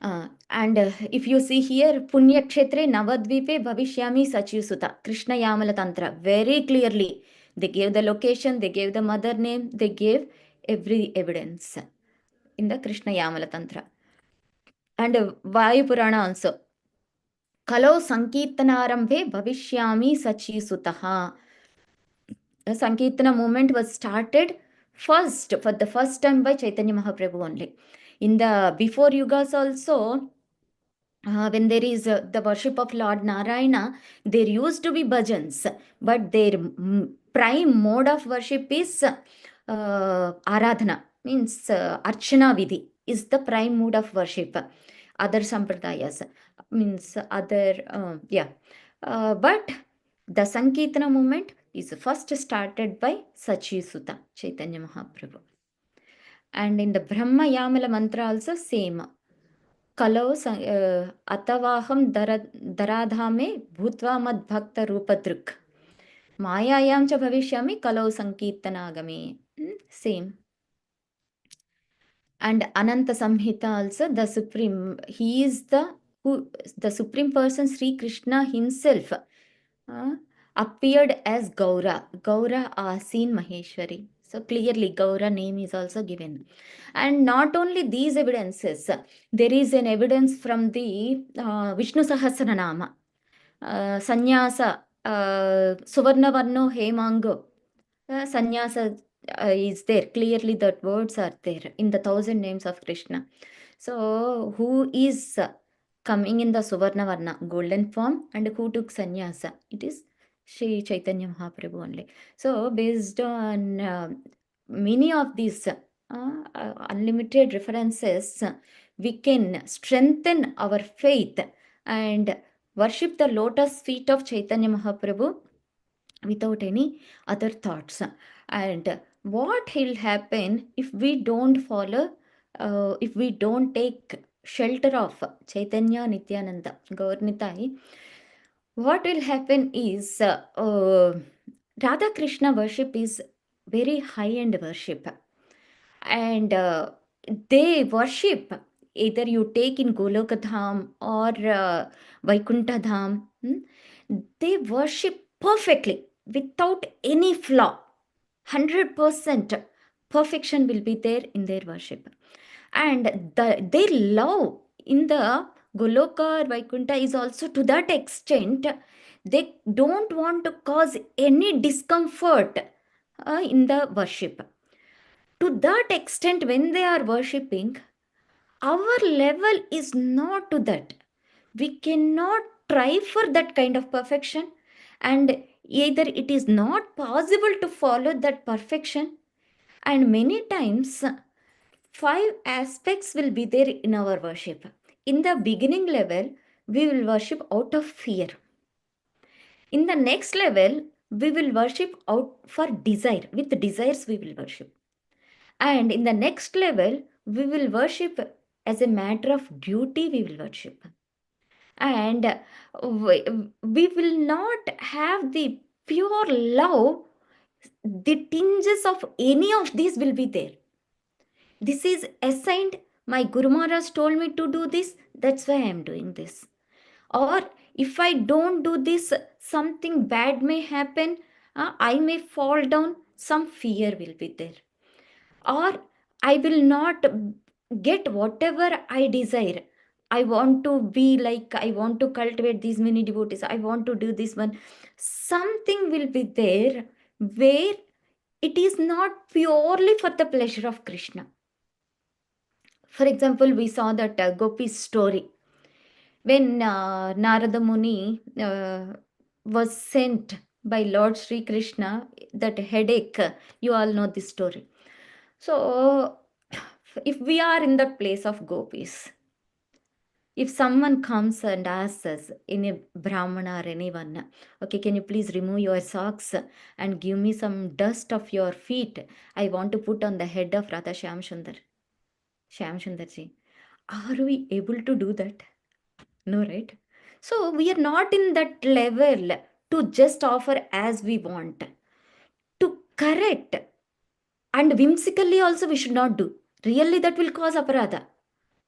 And if you see here, Punya Kshetre Navadvipe Bhavishyami Sachisuta, Krishna Yamala Tantra, very clearly they gave the location, they gave the mother name, they gave every evidence in the Krishna Yamala Tantra. And Vayu Purana also. Kalau Sankirtanarambhe Bhavishyami Sachisuta. The Sankirtana movement was started for the first time by Chaitanya Mahaprabhu only. In the before yugas also, when there is the worship of Lord Narayana, there used to be bhajans, but their prime mode of worship is aradhana, means archana vidhi is the prime mode of worship. Other sampradayas means other, but the Sankirtana movement is first started by Sachi Sutta, Chaitanya Mahaprabhu. And in the Brahma Yamala mantra also same. Kalau atavaham daradhame bhutva mad bhakta rupadruk. Mayayam cha bhavishyami kalau sankirtanagame. Same. And Ananta Samhita also, the supreme, he is the supreme person, Sri Krishna himself appeared as Gaura Asin Maheshwari. So clearly Gaura name is also given. And not only these evidences, there is an evidence from the Vishnu Sahasranama, Sannyasa, Suvarna Varno Hemango, Sannyasa is there. Clearly that words are there in the 1,000 names of Krishna. So who is coming in the Suvarna Varna, golden form, and who took sannyasa? It is Sri Chaitanya Mahaprabhu only. So based on many of these unlimited references, we can strengthen our faith and worship the lotus feet of Chaitanya Mahaprabhu without any other thoughts. And what will happen if we don't follow, if we don't take shelter of Chaitanya Nityananda, Gaurnitai, what will happen is Radha Krishna worship is very high-end worship, and they worship, either you take in Goloka Dham or Vaikuntha Dham, they worship perfectly without any flaw. 100% perfection will be there in their worship, and their love in the Goloka or Vaikuntha is also to that extent they don't want to cause any discomfort in the worship. To that extent, when they are worshipping, our level is not to that. We cannot try for that kind of perfection, and either it is not possible to follow that perfection. And many times, 5 aspects will be there in our worship. In the beginning level, we will worship out of fear. In the next level, we will worship out for desire. With desires, we will worship. And in the next level, we will worship as a matter of duty, we will worship. And we will not have the pure love, the tinges of any of these will be there. This is assigned. My Guru Maharaj told me to do this, that's why I am doing this. Or if I don't do this, something bad may happen, I may fall down, some fear will be there. Or I will not get whatever I desire. I want to be like, I want to cultivate these many devotees, I want to do this one. Something will be there where it is not purely for the pleasure of Krishna. For example, we saw that Gopi's story. When Narada Muni was sent by Lord Sri Krishna, that headache, you all know this story. So, if we are in the place of gopis, if someone comes and asks us, in a Brahmana or anyone, okay, can you please remove your socks and give me some dust of your feet? I want to put on the head of Radha Shyam Sundarji. Are we able to do that? No, right? So we are not in that level to just offer as we want. To correct and whimsically also we should not do. Really, that will cause aparadha,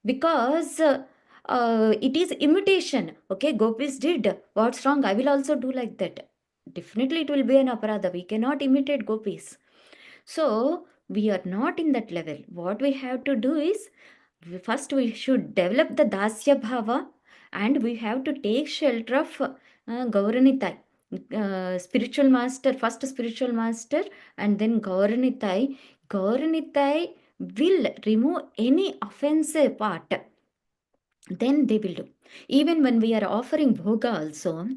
because it is imitation. Okay, gopis did. What's wrong? I will also do like that. Definitely, it will be an aparadha. We cannot imitate gopis. So we are not in that level. What we have to do is, first we should develop the dasya bhava, and we have to take shelter of Gauranitai, spiritual master, first spiritual master, and then Gauranitai. Gauranitai will remove any offensive part. Then they will do. Even when we are offering bhoga also,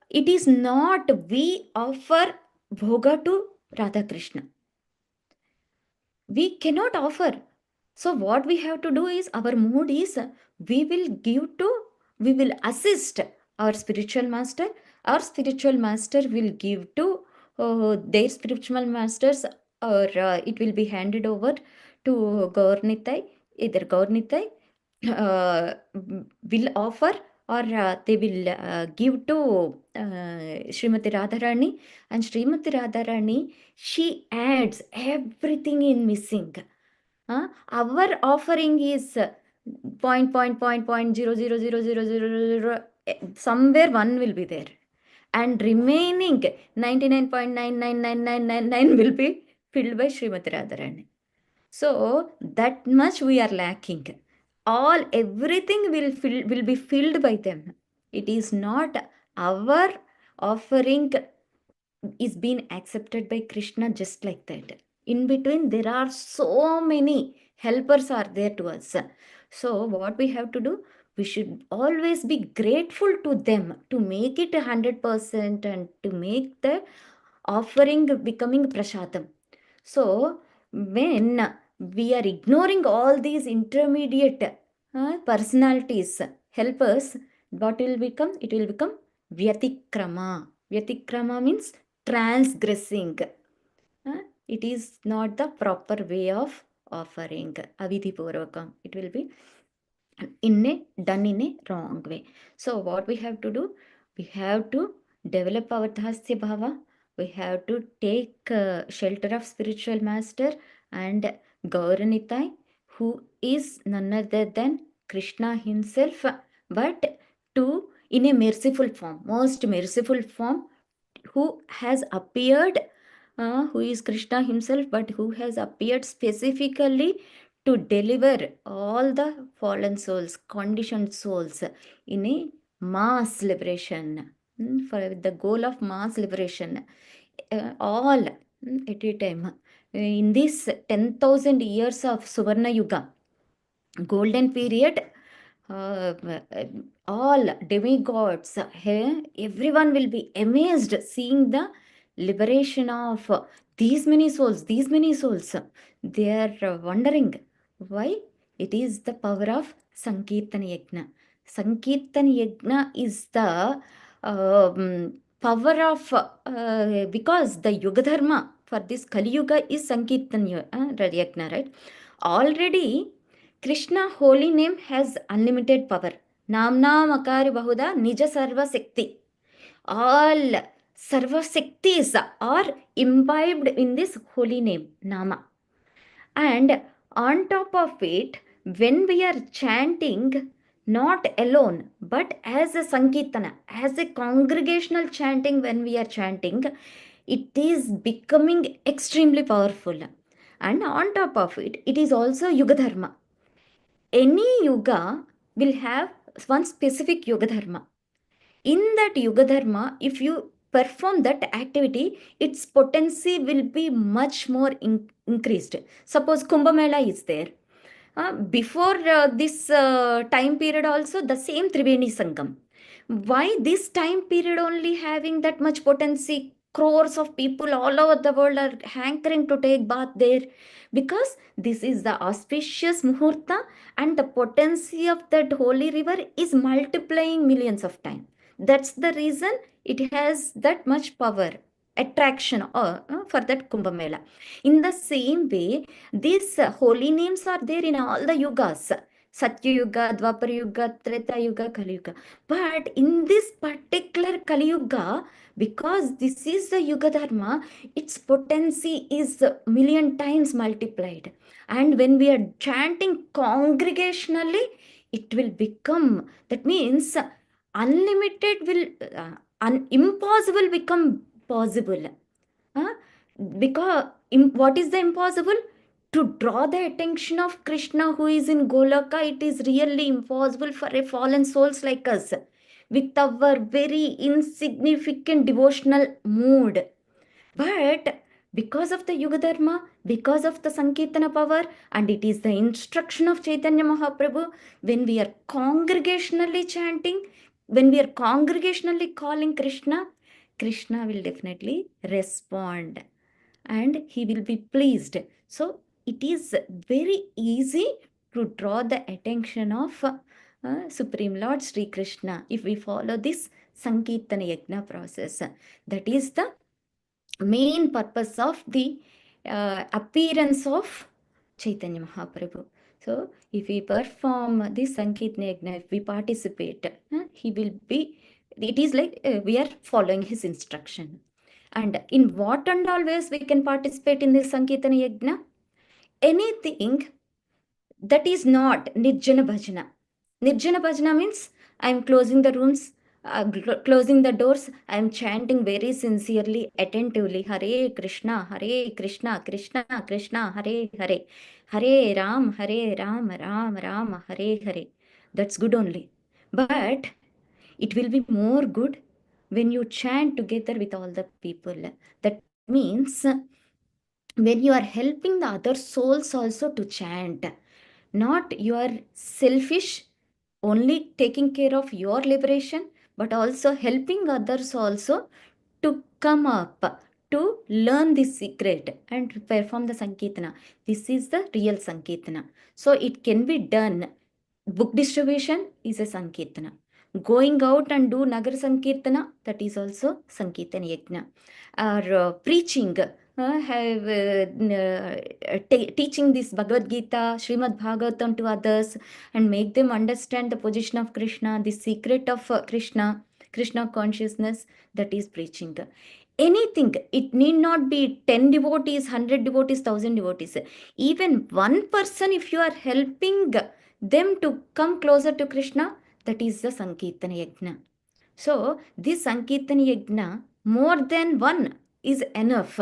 it is not we offer bhoga to Radha Krishna. We cannot offer. So what we have to do is, our mood is, we will assist our spiritual master. Our spiritual master will give to their spiritual masters, or it will be handed over to Gaurnitai. Either Gaurnitai will offer, or they will give to Srimati Radharani, and Srimati Radharani, she adds everything in missing. Our offering is point 0.0000000, somewhere one will be there, and remaining 99.99999 will be filled by Srimati Radharani. So that much we are lacking. Everything will be filled by them. It is not our offering is being accepted by Krishna just like that. In between, there are so many helpers are there to us. So what we have to do, we should always be grateful to them to make it 100% and to make the offering becoming prasadam. So when we are ignoring all these intermediate personalities, helpers, what will become? It will become vyatikrama. Vyatikrama means transgressing. It is not the proper way of offering. Avidhi purvakam. It will be done in a wrong way. So what we have to do? We have to develop our Dhasya Bhava. We have to take shelter of spiritual master and Gauranitai, who is none other than Krishna himself, but to in a merciful form, most merciful form, who has appeared, who is Krishna himself, but who has appeared specifically to deliver all the fallen souls, conditioned souls in a mass liberation, for the goal of mass liberation, all at a time. In this 10,000 years of Suvarna Yuga, golden period, uh, all demigods, everyone will be amazed seeing the liberation of these many souls, these many souls. They are wondering why. It is the power of Sankirtan Yajna. Sankirtan Yajna is the power of, because the Yuga Dharma for this Kali Yuga is Sankirtan Yajna, right? Already Krishna holy name has unlimited power. Namna Makari Bahuda Nija Sarva Shakti. All Sarva Shaktis are imbibed in this holy name, Nama. And on top of it, when we are chanting, not alone, but as a Sankirtana, as a congregational chanting, when we are chanting, it is becoming extremely powerful. And on top of it, it is also Yuga Dharma. Any yuga will have one specific yuga dharma. In that yuga dharma, if you perform that activity, its potency will be much more increased. Suppose Kumbh Mela is there. Before this time period also, the same Triveni Sangam. Why this time period only having that much potency? Crores of people all over the world are hankering to take bath there, because this is the auspicious muhurta, and the potency of that holy river is multiplying millions of times. That's the reason it has that much power, attraction for that Kumbh Mela. In the same way, these holy names are there in all the yugas. Satya Yuga, Dwapar Yuga, Treta Yuga, Kali Yuga. But in this particular Kali Yuga, because this is the Yuga Dharma, its potency is million times multiplied. And when we are chanting congregationally, it will become, that means unlimited will, impossible become possible. Because what is the impossible? To draw the attention of Krishna who is in Golaka, it is really impossible for a fallen souls like us with our very insignificant devotional mood. But because of the Yuga Dharma, because of the Sankirtana power, and it is the instruction of Chaitanya Mahaprabhu, when we are congregationally chanting, when we are congregationally calling Krishna, Krishna will definitely respond and he will be pleased. So it is very easy to draw the attention of Supreme Lord Sri Krishna if we follow this Sankirtana Yajna process. That is the main purpose of the appearance of Chaitanya Mahaprabhu. So if we perform this Sankirtana Yajna, if we participate, he will be, it is like we are following his instruction. And in what and all ways we can participate in this Sankirtana Yajna? Anything that is not Nirjana Bhajana. Nirjana Bhajana means I am closing the rooms, closing the doors, I am chanting very sincerely, attentively, Hare Krishna, Krishna Krishna, Hare Hare, Hare Ram, Ram Ram, Hare Hare. That's good only. But it will be more good when you chant together with all the people. That means when you are helping the other souls also to chant, not you are selfish, only taking care of your liberation, but also helping others also to come up, to learn this secret and perform the Sankirtana. This is the real Sankirtana. So it can be done. Book distribution is a Sankirtana. Going out and do Nagar Sankirtana, that is also Sankirtana Yajna. Or preaching, have teaching this Bhagavad Gita, Srimad Bhagavatam to others and make them understand the position of Krishna, the secret of Krishna consciousness, that is preaching. Anything, it need not be 10 devotees, 100 devotees, 1000 devotees. Even one person, if you are helping them to come closer to Krishna, that is the Sankirtana Yajna. So, this Sankirtana Yajna, more than one is enough.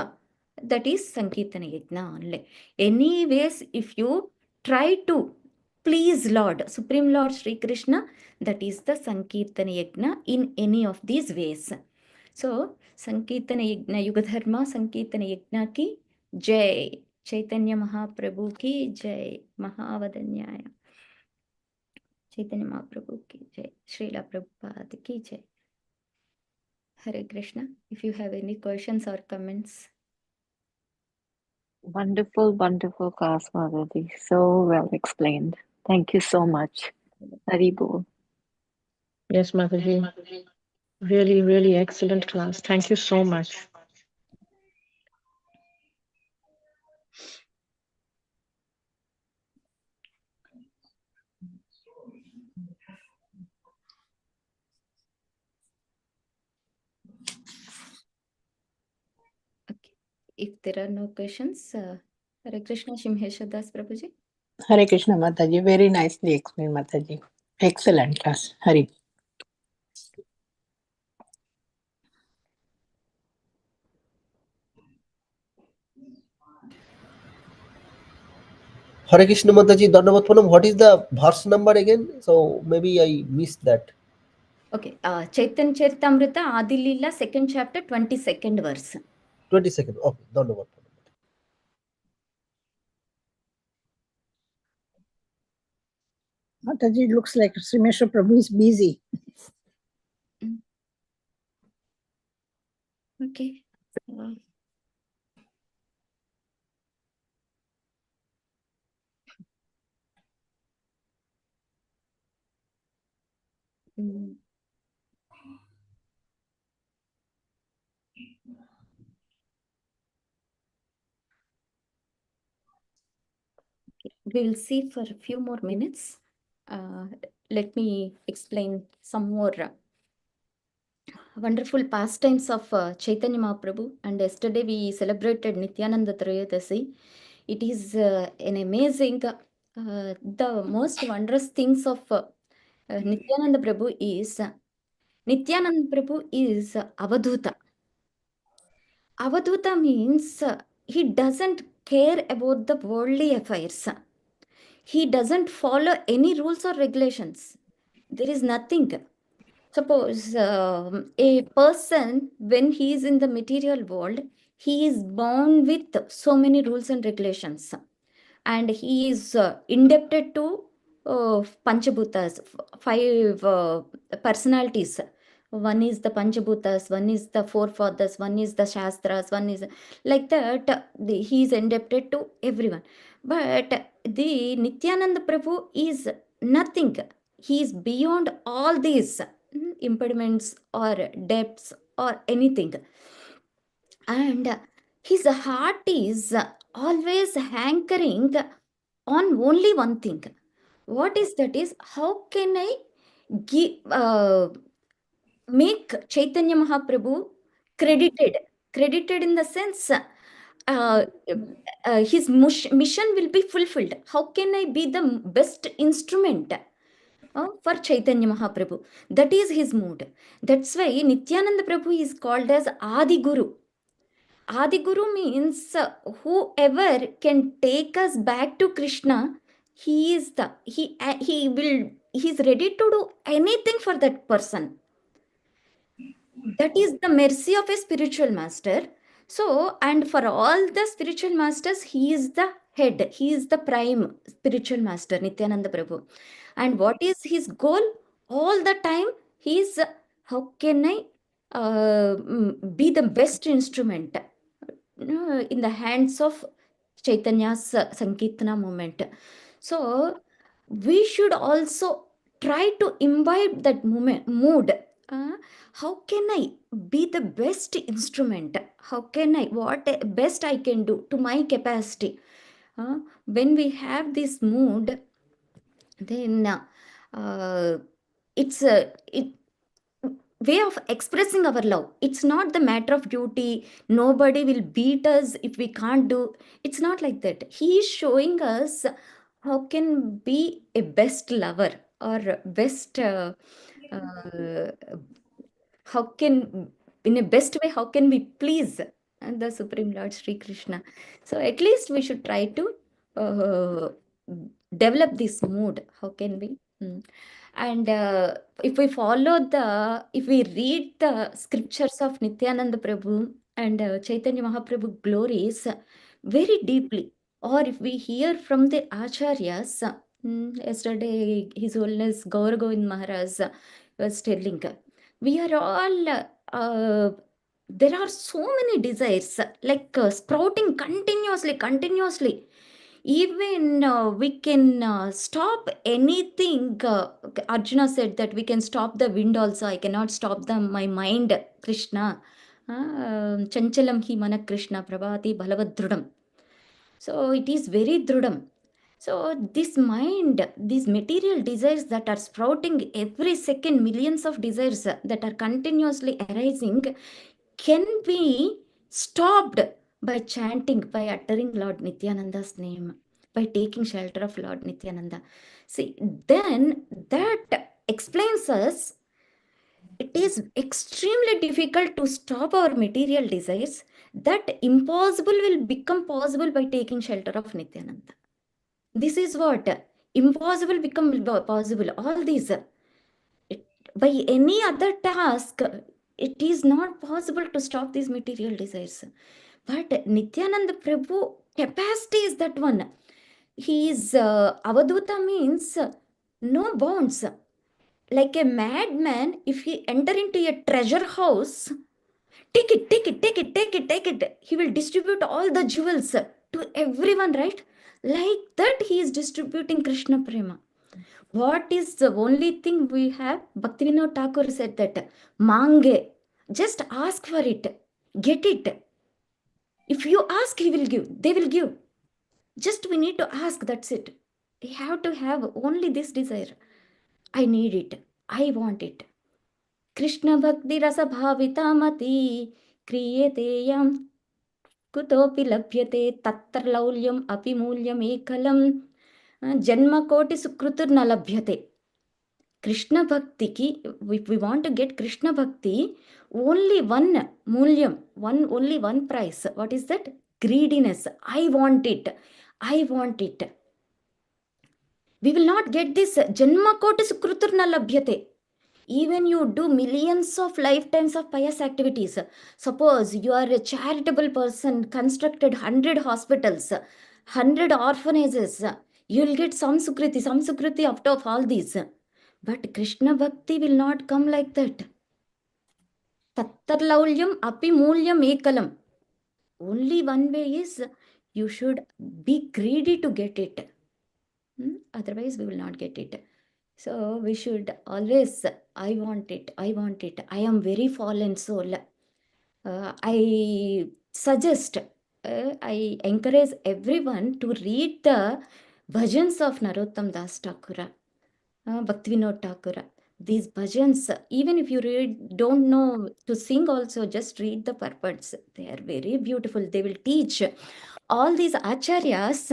That is Sankirtana Yajna only. Anyways, if you try to please Lord, Supreme Lord Sri Krishna, that is the Sankirtana Yajna in any of these ways. So, Sankirtana Yajna, Yuga Dharma, Sankirtana Yajna ki Jai. Chaitanya Mahaprabhu ki Jai. Mahavadanyaya. Chaitanya Mahaprabhu ki Jai. Srila Prabhupada ki Jai. Hare Krishna. If you have any questions or comments. Wonderful, wonderful class, Mataji. So well explained. Thank you so much. Hari Bol. Yes, Mataji. Really, really excellent class. Thank you so much. Okay. If there are no questions, Hare Krishna, Shimhesha Das Prabhuji. Hare Krishna, Mataji. Very nicely explained, Mataji. Excellent class. Hari. Hare Krishna Mataji, Dandavat Pranam. What is the verse number again? So maybe I missed that. Okay. Chaitanya Charitamrita, Adi Leela, 2nd chapter, 22nd verse. 22nd. Okay, Dandavat Pranam. Mataji, looks like Srimesha Prabhu is busy. Okay. We will see for a few more minutes. Let me explain some more wonderful pastimes of Chaitanya Mahaprabhu. And yesterday we celebrated Nityananda Trayodasi. It is an amazing, the most wondrous things of Nityananda Prabhu is, Nityananda Prabhu is Avadhuta. Avadhuta means he doesn't care about the worldly affairs. He doesn't follow any rules or regulations. There is nothing. Suppose a person, when he is in the material world, he is bound with so many rules and regulations. And he is indebted to Panchabhutas, five personalities. One is the Panchabhutas, one is the forefathers, one is the Shastras, one is like that. He is indebted to everyone. But the Nityananda Prabhu is nothing. He is beyond all these impediments or debts or anything. And his heart is always hankering on only one thing. What is that? Is how can I give, make Chaitanya Mahaprabhu credited in the sense his mission will be fulfilled. How can I be the best instrument for Chaitanya Mahaprabhu? That is his mood. That's why Nityananda Prabhu is called as Adi Guru. Adi Guru means whoever can take us back to Krishna, he's ready to do anything for that person. That is the mercy of a spiritual master. So, and for all the spiritual masters, he is the head, he is the prime spiritual master, Nityananda Prabhu. And what is his goal? All the time, he is how can I be the best instrument in the hands of Chaitanya's Sankirtana movement. So, we should also try to imbibe that mood. How can I be the best instrument? How can I, what best I can do to my capacity. When we have this mood, then it's a way of expressing our love. It's not the matter of duty. Nobody will beat us if we can't do. It's not like that. He is showing us how can be a best lover or best uh, how can, in a best way, how can we please the Supreme Lord Sri Krishna. So at least we should try to uh, develop this mood. How can we? And if we if we read the scriptures of Nityananda Prabhu and Chaitanya Mahaprabhu glories very deeply, or if we hear from the Acharyas, yesterday His Holiness Gaur Govind Maharaj was telling, we are all, there are so many desires like sprouting continuously. Even we can stop anything. Arjuna said that we can stop the wind also. I cannot stop my mind, Krishna. Chanchalam hi mana Krishna prabhati bhalavadrudam. So it is very drudam. So this mind, these material desires that are sprouting every second, millions of desires that are continuously arising, can be stopped by chanting, by uttering Lord Nityananda's name, by taking shelter of Lord Nityananda. See, then that explains us it is extremely difficult to stop our material desires. That impossible will become possible by taking shelter of Nityananda. This is what impossible become possible. All these, by any other task, it is not possible to stop these material desires. But Nityananda Prabhu capacity is that one. He is Avaduta means no bounds. Like a madman, if he enter into a treasure house, take it. He will distribute all the jewels to everyone, right? Like that, he is distributing Krishna Prema. What is the only thing we have? Bhaktivinoda Thakur said that, mange, just ask for it, get it. If you ask, he will give, they will give. Just we need to ask, that's it. We have to have only this desire. I need it, I want it. Krishna Bhakti Rasa Bhavita Mati Kriyate Yam Kutopi Labhyate Tattar Laulyam Api Mulyam Ekalam Janma Koti Sukrutur Na Labhyate. Krishna Bhakti ki, if we want to get Krishna Bhakti, only one mulyam, only one price. What is that? Greediness. I want it. We will not get this. Janma Koti Sukrutur Na Labhyate. Even you do millions of lifetimes of pious activities. Suppose you are a charitable person, constructed 100 hospitals, 100 orphanages. You will get some sukriti after all these. But Krishna Bhakti will not come like that. Tattarlaulyam api mulyam ekalam. Only one way is you should be greedy to get it. Otherwise, we will not get it. So we should always, I want it. I am very fallen soul. I suggest, I encourage everyone to read the bhajans of Narottam Das Thakura, Bhaktivinoda Thakura. These bhajans, even if you don't know to sing also, just read the purports. They are very beautiful. They will teach all these acharyas.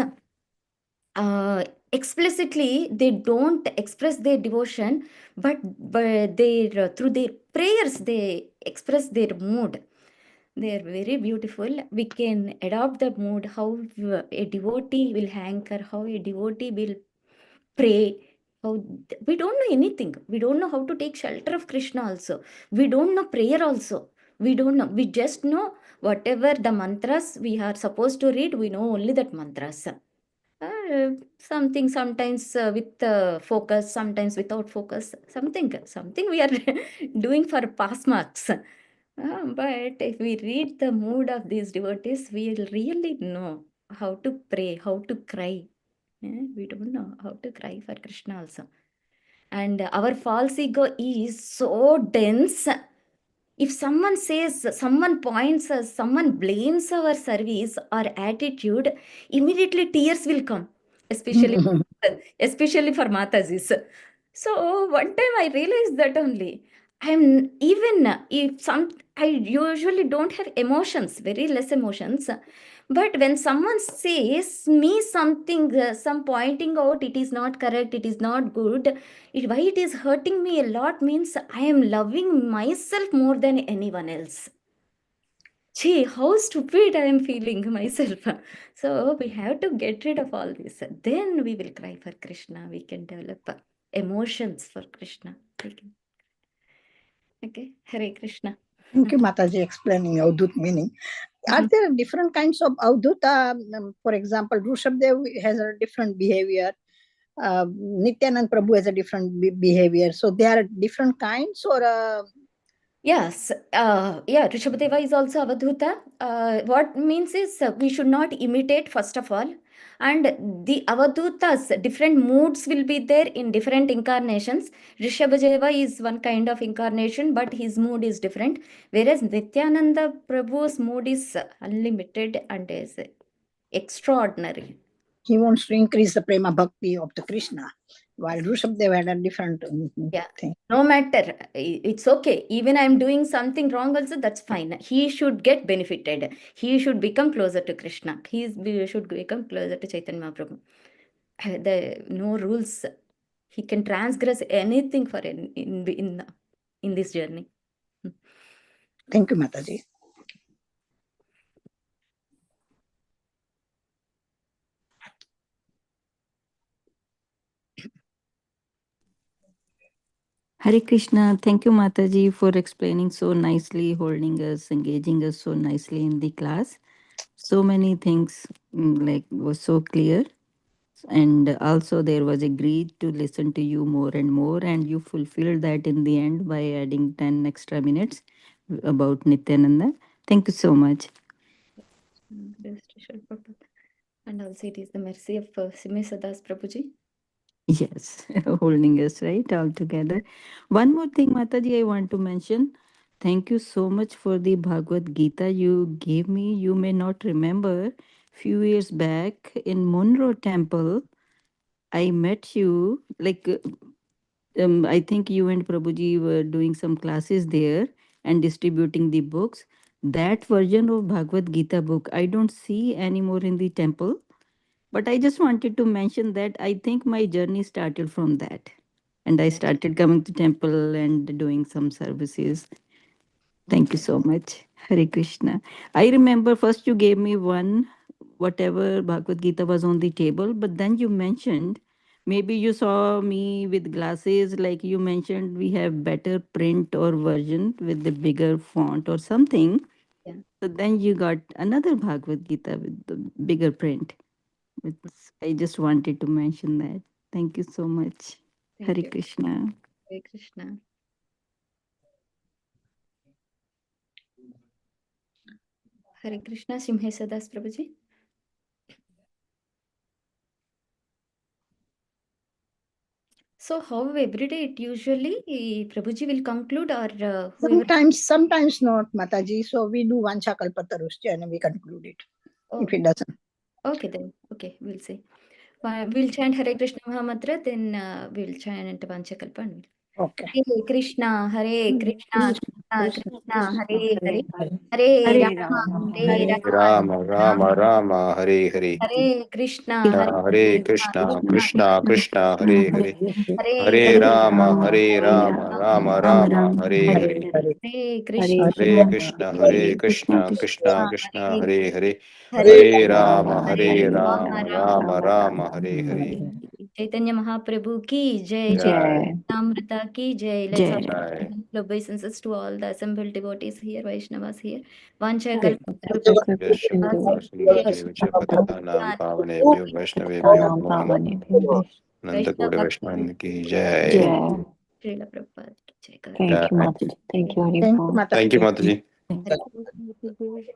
Explicitly they don't express their devotion, but through their prayers they express their mood. They are very beautiful. We can adopt the mood, how a devotee will hanker, how a devotee will pray. How we don't know anything. We don't know how to take shelter of Krishna also. We don't know prayer also. We don't know. We just know whatever the mantras we are supposed to read, we know only that mantras. Something sometimes with focus, sometimes without focus, something we are doing for pass marks. But if we read the mood of these devotees, we will really know how to pray, how to cry. We don't know how to cry for Krishna also. And our false ego is so dense. If someone says, someone points us, someone blames our service or attitude, immediately tears will come, especially especially for Matajis. So one time I realized that only. I'm even if some I usually don't have emotions, very less emotions. But when someone says me something, some pointing out, it is not correct, it is not good, why it is hurting me a lot means I am loving myself more than anyone else. Gee, how stupid I am feeling myself. So we have to get rid of all this. Then we will cry for Krishna. We can develop emotions for Krishna. Okay, Hare Krishna. Thank you, Mataji, explaining Avdut meaning. Are there different kinds of Avdut? For example, Rushabdev has a different behavior. Nityanand Prabhu has a different behavior. So they are different kinds, or Yes, Rishabhdeva is also Avadhuta. What means is we should not imitate first of all. And the Avadhutas, different moods will be there in different incarnations. Rishabhdeva is one kind of incarnation, but his mood is different. Whereas Nityananda Prabhu's mood is unlimited and is extraordinary. he wants to increase the prema bhakti of the Krishna, while Rushabdev had a different thing. No matter, it's okay. Even I'm doing something wrong also, that's fine. He should get benefited. He should become closer to Krishna. Should become closer to Chaitanya Mahaprabhu. No rules. He can transgress anything for in this journey. Thank you, Mataji. Hare Krishna. Thank you, Mataji, for explaining so nicely, holding us, engaging us so nicely in the class. So many things like was so clear. And also there was a greed to listen to you more and more, and you fulfilled that in the end by adding 10 extra minutes about Nityananda. Thank you so much. And also it is the mercy of Sime Sadas Prabhuji. Yes, holding us right all together. One more thing, Mataji, I want to mention. Thank you so much for the Bhagavad Gita you gave me. You may not remember, few years back in Monroe Temple, I met you. I think you and Prabhuji were doing some classes there and distributing the books. That version of Bhagavad Gita book, I don't see anymore in the temple. But I just wanted to mention that I think my journey started from that. And I started coming to temple and doing some services. Thank you so much. Hare Krishna. I remember first you gave me one, whatever Bhagavad Gita was on the table, but then you mentioned, maybe you saw me with glasses, like you mentioned, we have better print or version with the bigger font or something. Yeah. So then you got another Bhagavad Gita with the bigger print. I just wanted to mention that. Thank you so much. Thank Hare you. Krishna. Hare Krishna. Hare Krishna, Simhe Sadas Prabhuji. So how every day it usually Prabhuji will conclude, or whoever? Sometimes not, Mataji. So we do Vancha Kalpataruscha and we conclude it. If it doesn't. Okay then. Okay, we'll see. We'll chant Hare Krishna Mahamantra, then we'll chant Vanchakalpa. Okay. Hare Krishna, Hare Krishna, Krishna Krishna, Hare Hare, Hare Hare Rama, Rama, Hare Hare Rama, Rama Rama Rama Hare Hare Hare Krishna, Hare Hare Krishna, Krishna Krishna Krishna Krishna Krishna, Hare Hare Hare Hare, Hare Hare Rama Rama, Hare Hare Rama Rama, Rama Rama Rama Rama, Hare Hare Hare Hare, Hare Hare Krishna, Hare Krishna, Krishna Hare Hare Krishna, Krishna Krishna, Krishna Krishna, Krishna Hare Hare Hare Hare Hare Rama Rama, Hare Hare Rama Rama, Rama, Rama Rama Rama Rama Rama, Hare Hare Hare Hare. Chaitanya Mahaprabhu ki jai, Jai Caritamrita ki jai. Let's Jai. Jai obeisances to all the assembled devotees here, Vaishnavas here. Vancha Hare Yasya Krishna. Kripa Sindhu Devacha Patitanam Pavanebhyo Vaishnavebhyo Pranam Namo Namaha Pavane Bhimbe. Nanda Kota Vaishnavan ki Jai Jai. Srila Prabhupada ki jai. Thank you, Jai Mataji. Thank you, Thank you, Haribol. Thank you Mataji. Mataji Thank Hare Krishna.